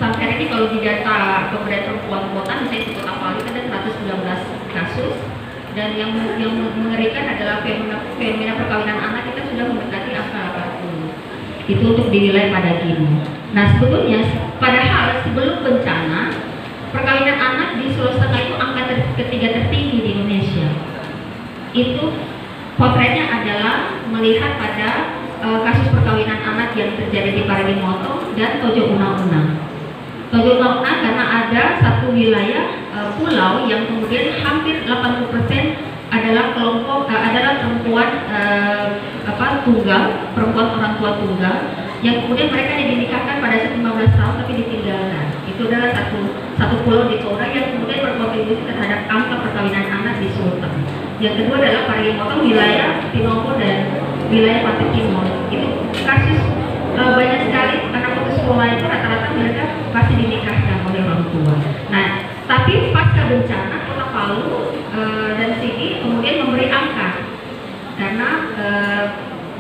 sampai hari ini kalau di data pemberdayaan perempuan kota, misalnya di Kota Palu ada 119 kasus, dan yang mengerikan adalah fenomena perkawinan anak kita sudah mendekati angka 80. Itu untuk di wilayah Padagino. Nah, sebetulnya padahal sebelum bencana perkawinan anak di Sulawesi Tengah itu angka ketiga tertinggi di Indonesia. Itu potretnya adalah melihat pada kasus perkawinan anak yang terjadi di Parigimoto dan Tojo Una-Una. Tojo Una-Una karena ada satu wilayah pulau yang kemudian hampir 80% adalah kelompok adalah perempuan tunggal, perempuan orang tua tunggal yang kemudian mereka dinikahkan pada 15 tahun tapi ditinggalkan. Itu adalah satu pulau di Toura yang kemudian berkontribusi terhadap angka perkawinan anak di Sulteng. Yang kedua adalah Parigimoto, wilayah Tinombor dan wilayah Pantai Timur. Itu kasus banyak sekali anak putus sekolah itu rata-rata mereka pasti dinikahkan oleh orang tua. Nah, tapi pasca bencana Kota Palu dan Sigi kemudian memberi angka karena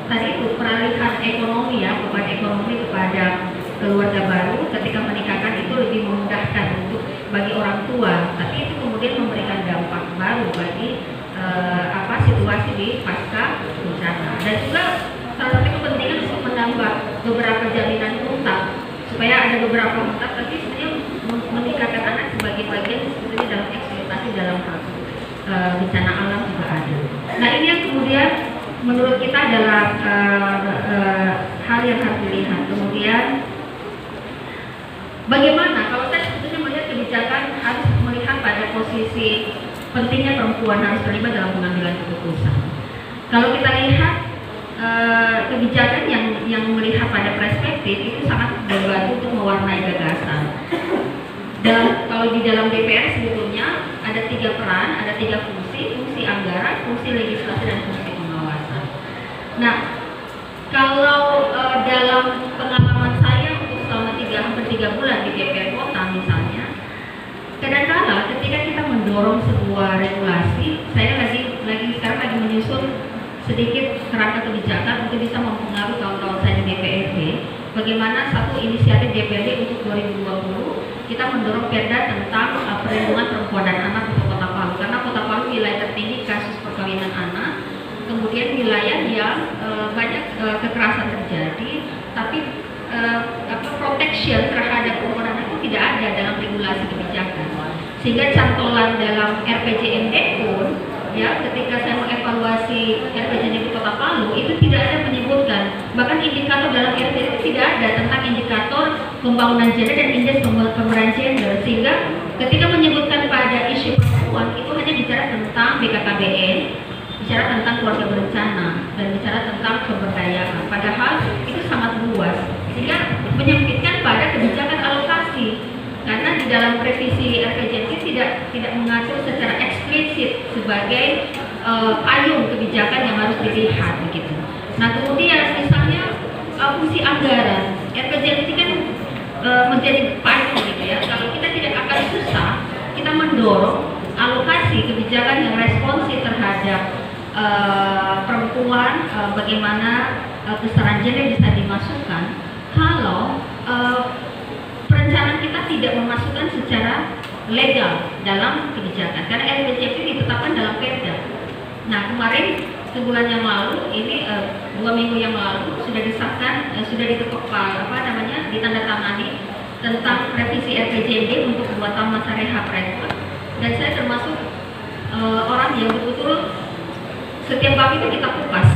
tadi itu peralihan ekonomi ya, beban ekonomi kepada keluarga baru ketika menikahkan itu lebih memudahkan untuk bagi orang tua, tapi itu kemudian memberikan dampak baru bagi situasi di pasca bencana. Dan juga salah satu kepentingan untuk menambah beberapa jaminan hutang supaya ada beberapa hutang, tapi sebenarnya menikahkan anak sebagai bagian sebetulnya dalam eksploitasi dalam hal bencana alam juga ada. Nah, ini yang kemudian menurut kita adalah hal yang harus dilihat. Kemudian bagaimana kalau saya sebetulnya melihat kebijakan harus melihat pada posisi pentingnya perempuan harus terlibat dalam pengambilan keputusan. Kalau kita lihat kebijakan yang melihat pada perspektif itu sangat membantu untuk mewarnai gagasan. Dan kalau di dalam DPR sebetulnya ada 3 peran, ada 3 fungsi anggaran, fungsi legislasi dan fungsi pengawasan. Nah, kalau dalam pengalaman saya untuk selama hampir 3 bulan di DPR kota misalnya, kadang-kadang ketika kita mendorong sebuah regulasi, saya sekarang lagi menyusun sedikit kerangka kebijakan untuk bisa mempengaruhi kawan-kawan saya di DPRD. Bagaimana satu inisiatif DPRD untuk 2020 kita mendorong perda tentang perlindungan perempuan dan anak untuk Kota Palu, karena Kota Palu wilayah tertinggi kasus perkawinan anak, kemudian wilayah yang banyak kekerasan terjadi, tapi protection terhadap perempuan dan anak itu tidak ada dalam regulasi kebijakan, sehingga cantolan dalam RPJMD pun ya ketika saya mengevaluasi RPJMD Kota Palu itu tidak ada menyebutkan, bahkan indikator dalam RPJMD itu tidak ada tentang indikator pembangunan gender dan indeks pemeranan gender, sehingga keluarga berencana dan bicara tentang pemberdayaan. Padahal itu sangat luas, sehingga menyempitkan pada kebijakan alokasi. Karena di dalam revisi RPJMD tidak mengatur secara eksplisit sebagai payung kebijakan yang harus dilihat begitu. Nah kemudian misalnya fungsi anggaran, RPJMD kan menjadi payung gitu ya. Kalau kita tidak akan susah, kita mendorong alokasi kebijakan yang responsif terhadap perempuan, bagaimana kesetaraan gender bisa dimasukkan kalau perencanaan kita tidak memasukkan secara legal dalam kebijakan, karena RPJMD ditetapkan dalam Perda. Nah kemarin sebulan yang lalu ini 2 minggu yang lalu sudah disahkan, sudah diketok ditandatangani tentang revisi RPJMD untuk 2 tahun masa rehab rekor, dan saya termasuk orang yang betul-betul setiap bab itu kita kupas.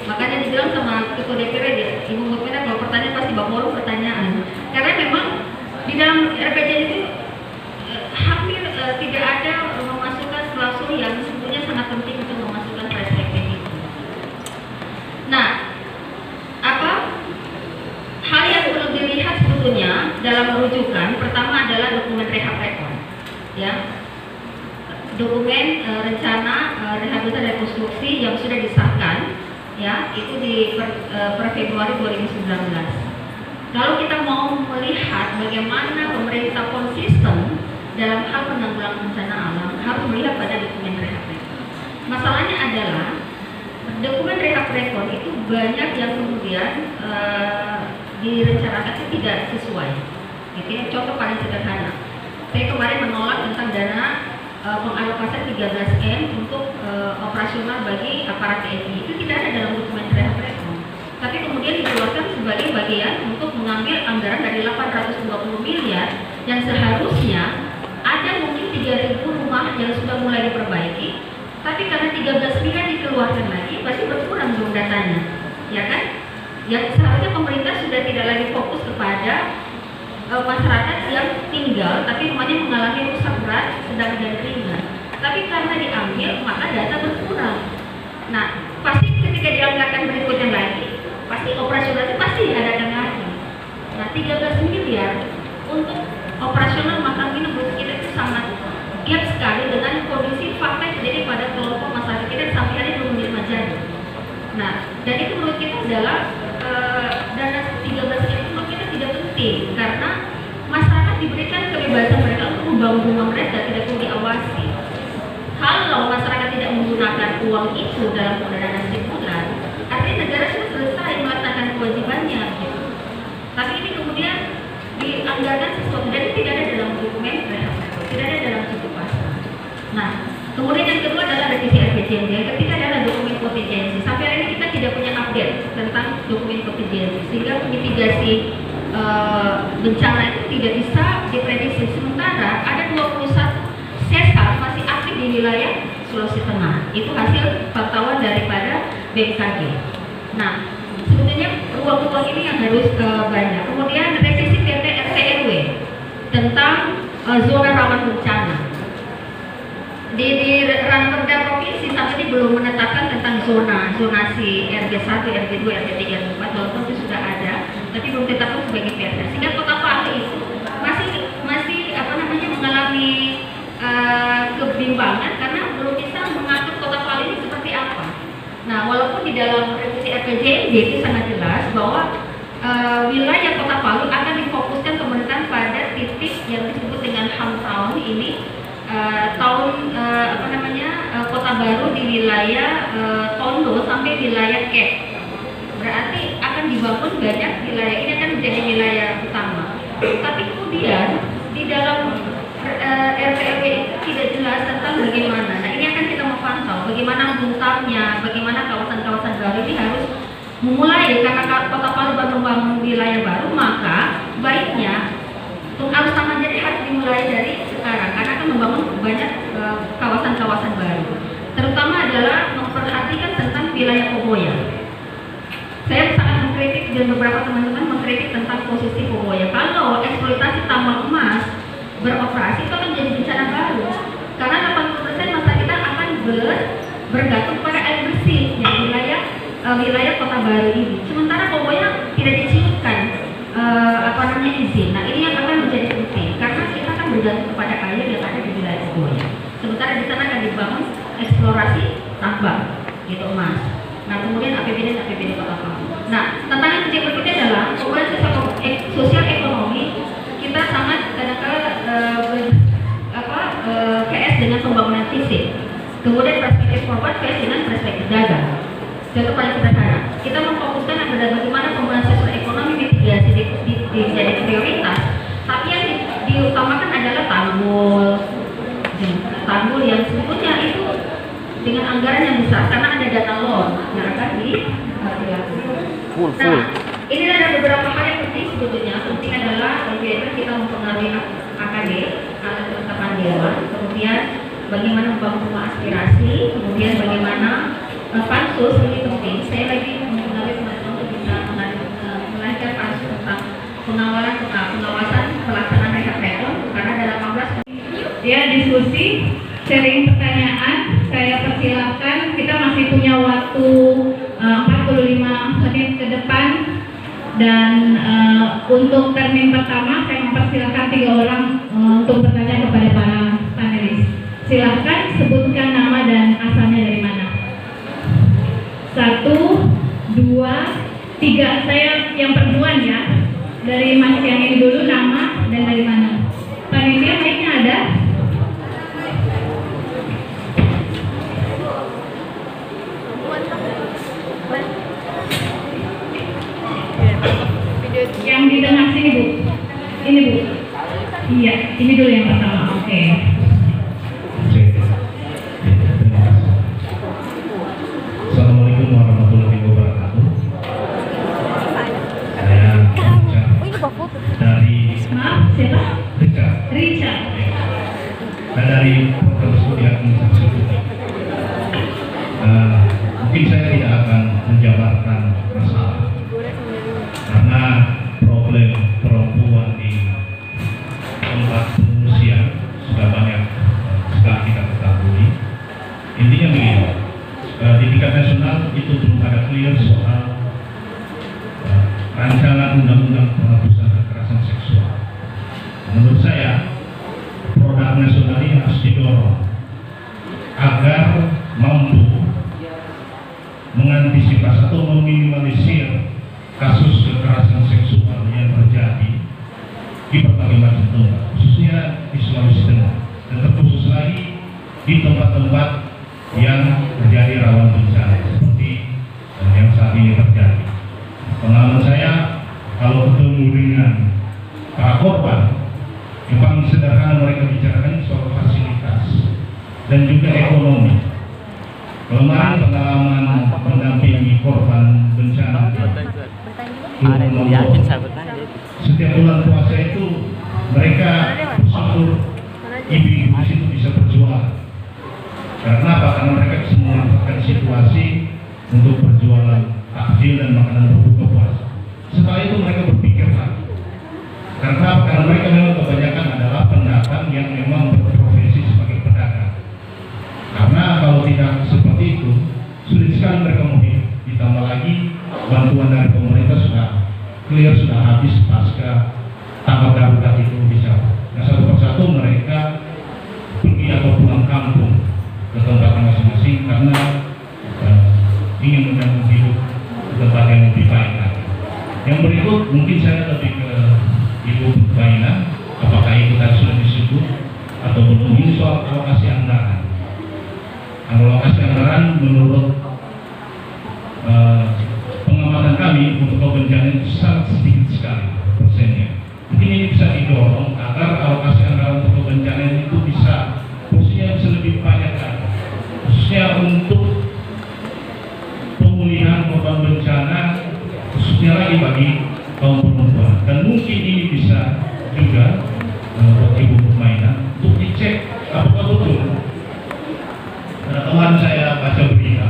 Makanya dibilang sama Ketua DPR Ibu Mutmina, kalau pertanyaan pasti bawa pertanyaan, karena memang di dalam RPJMD itu hampir tidak ada memasukkan klausul yang sebetulnya sangat penting untuk memasukkan perspektif itu. Nah, hal yang perlu dilihat sebetulnya dalam rujukan pertama adalah dokumen rehab rekor, ya, dokumen rencana rehabilitasi rekonstruksi yang sudah disahkan, ya, itu per Februari 2019. Kalau kita mau melihat bagaimana pemerintah konsisten dalam hal penanggulangan bencana alam, harus melihat pada dokumen rehab rekor. Masalahnya adalah dokumen rehab rekor itu banyak yang kemudian direncanakan itu tidak sesuai. Gitu ya. Contoh paling sederhana, saya kemarin menolak tentang dana pengalokasian 13M untuk operasional bagi aparat TNI. Itu tidak ada dalam dokumen rehab rekor, tapi kemudian dikeluarkan sebagai bagian untuk mengambil anggaran dari 820 miliar yang seharusnya ada mungkin 3.000 rumah yang sudah mulai diperbaiki, tapi karena 13 miliar dikeluarkan lagi pasti berkurang dong datanya, ya kan? Yang seharusnya pemerintah sudah tidak lagi fokus kepada masyarakat yang tinggal tapi rumahnya mengalami rusak berat, sedang dan ringan, tapi karena diambil maka data berkurang. Nah pasti ketika dianggarkan berikutnya lagi, pasti operasionalnya pasti diadakan lagi. Nah 13 miliar untuk operasional makan minum kita itu sangat gap sekali dengan kondisi fakta yang terjadi pada kelompok masyarakat kita sampai hari belum menerima jadi. Nah dan itu menurut kita adalah dana 13 miliar itu menurut kita tidak penting, karena masyarakat diberikan kebebasan mereka untuk membangun rumah mereka, tidak perlu diawasi. Kalau masyarakat tidak menggunakan uang itu dalam pendanaan stimulan, artinya negara sudah selesai melaksanakan kewajibannya gitu. Tapi ini kemudian dianggarkan sesuatu dan itu tidak ada dalam dokumen rehab rekor, tidak ada dalam situs pasar. Nah kemudian yang kedua adalah revisi RPJMD. Yang ketiga adalah dokumen kontingensi. Sampai hari ini kita tidak punya update tentang dokumen kontingensi, sehingga mitigasi bencana itu tidak bisa diprediksi. Sementara ada 21 sesar masih aktif di wilayah Sulawesi Tengah. Itu hasil pantauan daripada BMKG. Nah, sebetulnya ruang-ruang ini yang harus banyak. Kemudian revisi PT RT/RW tentang zona rawan bencana. Di Ranperda provinsi sampai ini belum menetapkan tentang zonasi RG1, RG2, RG3, RG4, walaupun itu sudah ada, tapi belum ditetapkan sebagai perda. Sehingga Kota Palu itu masih mengalami kebimbangan karena belum bisa mengatur Kota Palu ini seperti apa. Nah, walaupun di dalam revisi RPJMD itu sangat jelas bahwa wilayah Kota Palu akan difokuskan pemerintahan pada titik yang disebut dengan Hamtown ini. Kota baru di wilayah Tondo sampai wilayah Kep. Berarti akan dibangun banyak wilayah, ini akan menjadi wilayah utama. Tapi kemudian di dalam RT/RW itu tidak jelas tentang bagaimana. Nah ini akan kita memantau bagaimana muntahnya, bagaimana kawasan-kawasan baru ini harus memulai, karena Kota Palu baru membangun wilayah baru, maka baiknya harus taman jadi harus dimulai dari sekarang, karena akan membangun banyak kawasan-kawasan baru. Terutama adalah memperhatikan tentang wilayah Poboya. Saya sangat mengkritik dan beberapa teman-teman mengkritik tentang posisi Poboya. Kalau eksploitasi tambang emas beroperasi itu akan menjadi bencana baru, karena 80% masyarakat kita akan bergantung pada air bersih. baru ini. Sementara pokoknya tidak dicirikan izin. Nah ini yang akan menjadi penting karena kita akan bergantung kepada air yang ada di wilayah Koboya. Sementara di sana akan dibangun eksplorasi tambang, gitu Mas. Nah kemudian APBD Kota Palu. Nah tantangan kecil berikutnya adalah pembangunan sosial ekonomi kita sangat kadang-kala PS dengan pembangunan fisik. Kemudian perspektif forward PS dengan perspektif dagang. Contoh paling sederhana, kita memfokuskan pada bagaimana pembangunan sosial ekonomi mitigasi menjadi prioritas, tapi yang diutamakan adalah tanggul yang sebetulnya itu dengan anggaran yang besar karena ada dana loan yang akan dilakukan. Nah, ini ada beberapa hal yang penting sebetulnya. Penting adalah bagaimana kita mempengaruhi AKD, alat kelengkapan dewan, kemudian bagaimana membangun rumah aspirasi, kemudian bagaimana pansus ini penting. Saya lagi mempengaruhi teman-teman untuk bisa melahirkan pansus tentang pengawasan pelaksanaan rehab karena ada 18 ya diskusi, sharing pertanyaan. Saya persilahkan, kita masih punya waktu 45 menit ke depan dan untuk termin pertama saya mempersilahkan 3 orang untuk bertanya kepada para panelis. Silahkan sebutkan nama dan asalnya dari mana. 1, 2, 3. Saya yang perempuan ya. Dari Mas yang ini dulu, nama dan dari mana. Panitia mic-nya ada? Yang di tengah sini Bu. Ini Bu. Iya, ini dulu yang pertama. Oke. Assalamualaikum warahmatullahi wabarakatuh. Saya dari siapa? Richard. Saya dari program studi administrasi publik. Mungkin saya tidak akan menjabarkan masalah karena problem perempuan di tempat pengungsian sudah banyak sekali kita ketahui. Intinya begini, di tingkat nasional itu belum ada clear soal rancangan undang-undang penghapusan kekerasan seksual. Menurut saya, produk nasional ini harus didorong agar mampu mengantisipasi atau meminimalisir kasus kekerasan seksual yang terjadi di berbagai macam tempat, khususnya di Sulawesi Tengah, dan terkhusus lagi di tempat-tempat yang terjadi rawan bencana seperti yang saat ini terjadi. Pengalaman saya, kalau ketemu dengan para korban, yang paling sederhana mereka bicarakan soal fasilitas dan juga ekonomi. Kemarin pengalaman mendampingi korban bencana setiap bulan puasa itu mereka bersyukur ibu-ibu di situ bisa berjualan. Karena apa? Karena mereka bisa memanfaatkan situasi untuk berjualan takjil dan makanan berbuka puasa. Setelah itu mereka berpikir lagi. Karena apa? Karena mereka memang kebanyakan adalah pendatang yang memang berprofesi sebagai pedagang. Karena kalau tidak seperti itu, sulit sekali mereka mau hidup. Ditambah lagi bantuan dari pemerintah sudah clear, sudah habis pasca tanggap darurat itu bisa. Nah, satu persatu mereka pergi atau pulang kampung ke tempat masing-masing karena ingin menyambung hidup ke tempat yang lebih baik lagi. Yang berikut mungkin saya lebih ke Ibu Baina, apakah itu tadi sudah disebut atau belum, ini soal alokasi anggaran. Alokasi anggaran menurut pengamatan kami untuk bencana itu sangat sedikit sekali persennya. Mungkin ini bisa didorong agar alokasi anggaran untuk bencana itu bisa posisinya bisa lebih banyak lagi, khususnya untuk pemulihan korban bencana, khususnya lagi bagi kaum perempuan. Dan mungkin ini bisa juga buat Ibu Permainan untuk dicek apakah betul. Kemarin saya baca berita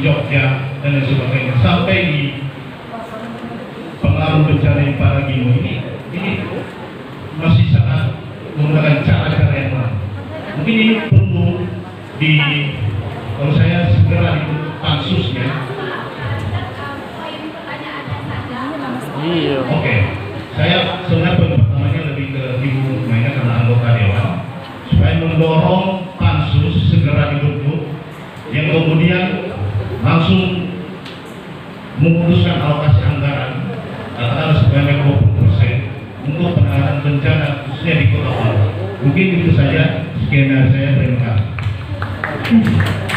Jogja dan lain sebagainya, sampai di pengaruh bencana yang Paragimo ini masih sangat menggunakan cara-cara yang lain. Mungkin ini perlu kalau saya segera dibentuk pansusnya. Iya. Oke, saya sebenarnya pertamanya lebih ke Ibu Maya karena anggota dewan, supaya mendorong pansus segera dibentuk, yang kemudian langsung memutuskan alokasi anggaran katakanlah sebanyak 20% untuk penanganan bencana khususnya di Kota Palu. Mungkin itu saja, sekian dari saya, terima kasih.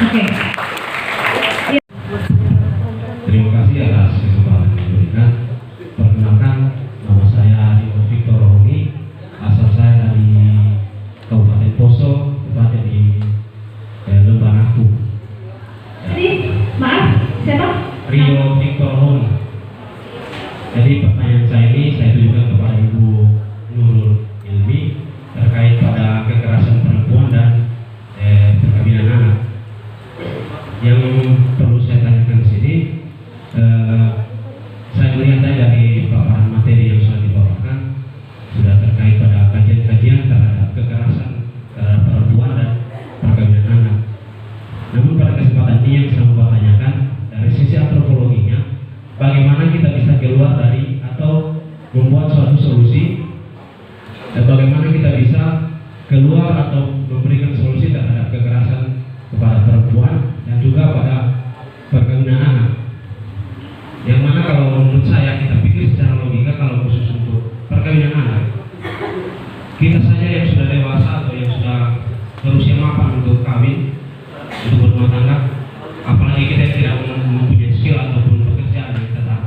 Oke. Terima kasih atas kesempatan yang diberikan. Perkenalkan, nama saya Dino Victor Rohmi, asal saya dari Kabupaten Poso, tepatnya di Lembanaku. Jadi, maaf, siapa? Rio Victor Rohmi. Jadi pertanyaan saya ini saya tujukan kepada Ibu Nurul Ilmi terkait pada kekerasan perempuan dan perkawinan anak. Yang perlu saya tanyakan di sini, saya melihat dari paparan materi yang sudah dibawakan sudah terkait pada kajian-kajian terhadap kekerasan terhadap perempuan dan perkawinan anak. Namun pada kesempatan ini yang saya mau tanyakan dari sisi antropologinya, bagaimana kita bisa keluar dari atau membuat suatu solusi dan bagaimana kita bisa keluar atau memberikan solusi terhadap kekerasan kepada perempuan dan juga pada perkawinan anak. Yang mana kalau menurut saya kita pikir secara logika, kalau khusus untuk perkawinan anak, kita saja yang sudah dewasa atau yang sudah berusia mapan untuk kawin, untuk berumah tangga, apalagi kita yang tidak mempunyai skill ataupun pekerjaan yang tetap,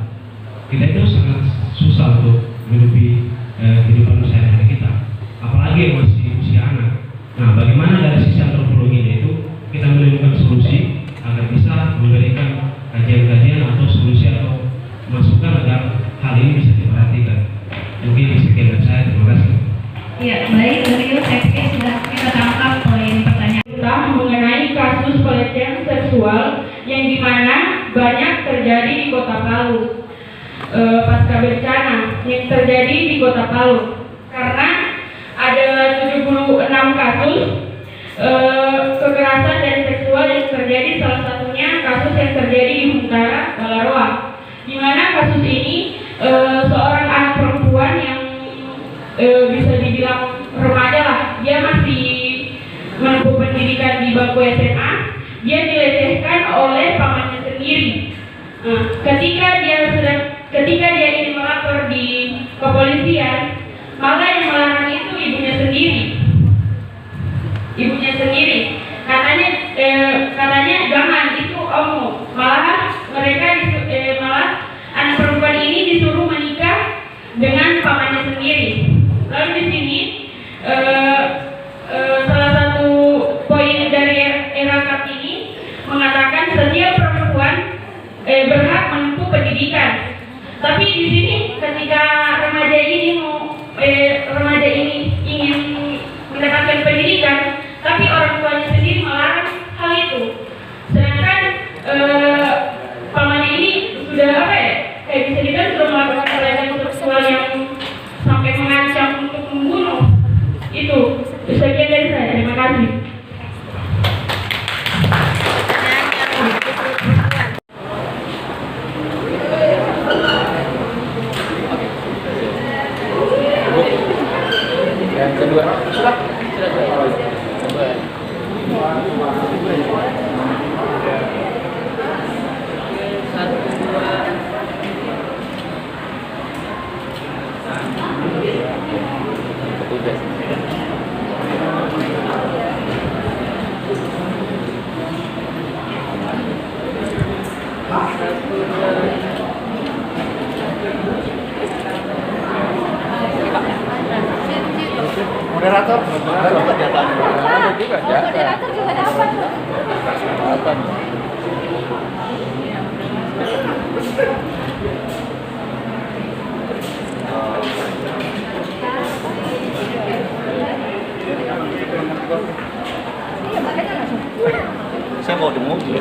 kita itu sangat susah untuk menghidupi kehidupan sehari-hari kita, apalagi yang masih usia anak. Nah, bagaimana dari sisi antropologinya itu kita menemukan solusi agar bisa memberikan kajian-kajian atau solusi atau masukan agar hal ini bisa diperhatikan. Mungkin sekian dari saya, terima kasih. Ya, baik, Rio, saya pikir sudah kita tangkap poin pertanyaan kita mengenai kasus pelecehan seksual yang dimana banyak terjadi di Kota Palu pasca bencana yang terjadi di Kota Palu, karena ada 76 kasus kekerasan dan seksual yang terjadi, salah satunya kasus yang terjadi di Huntara, Balaroa, di mana kasus ini seorang anak perempuan yang bisa dibilang remaja lah, dia masih menempuh pendidikan di bangku SMA, dia dilecehkan oleh pamannya sendiri. Ketika dia ingin melapor di kepolisian, malah yang melarang itu ibunya sendiri. Katanya jangan, itu omong. Malah anak perempuan ini disuruh menikah dengan pamannya sendiri. Lalu di sini salah satu poin dari RAKAP ini mengatakan setiap perempuan berhak menempuh pendidikan. Tapi di sini ketika remaja ini ingin mendapatkan pendidikan, tapi orang tuanya sendiri melarang hal itu. Sedangkan pamannya ini sudah kayak bisa dibilang sudah melakukan pelecehan seksual yang sampai mengancam untuk membunuh. Itu sekian dari saya. Terima kasih. Yang kedua. Sudah. Moderator juga dapat. Saya mau di mobil.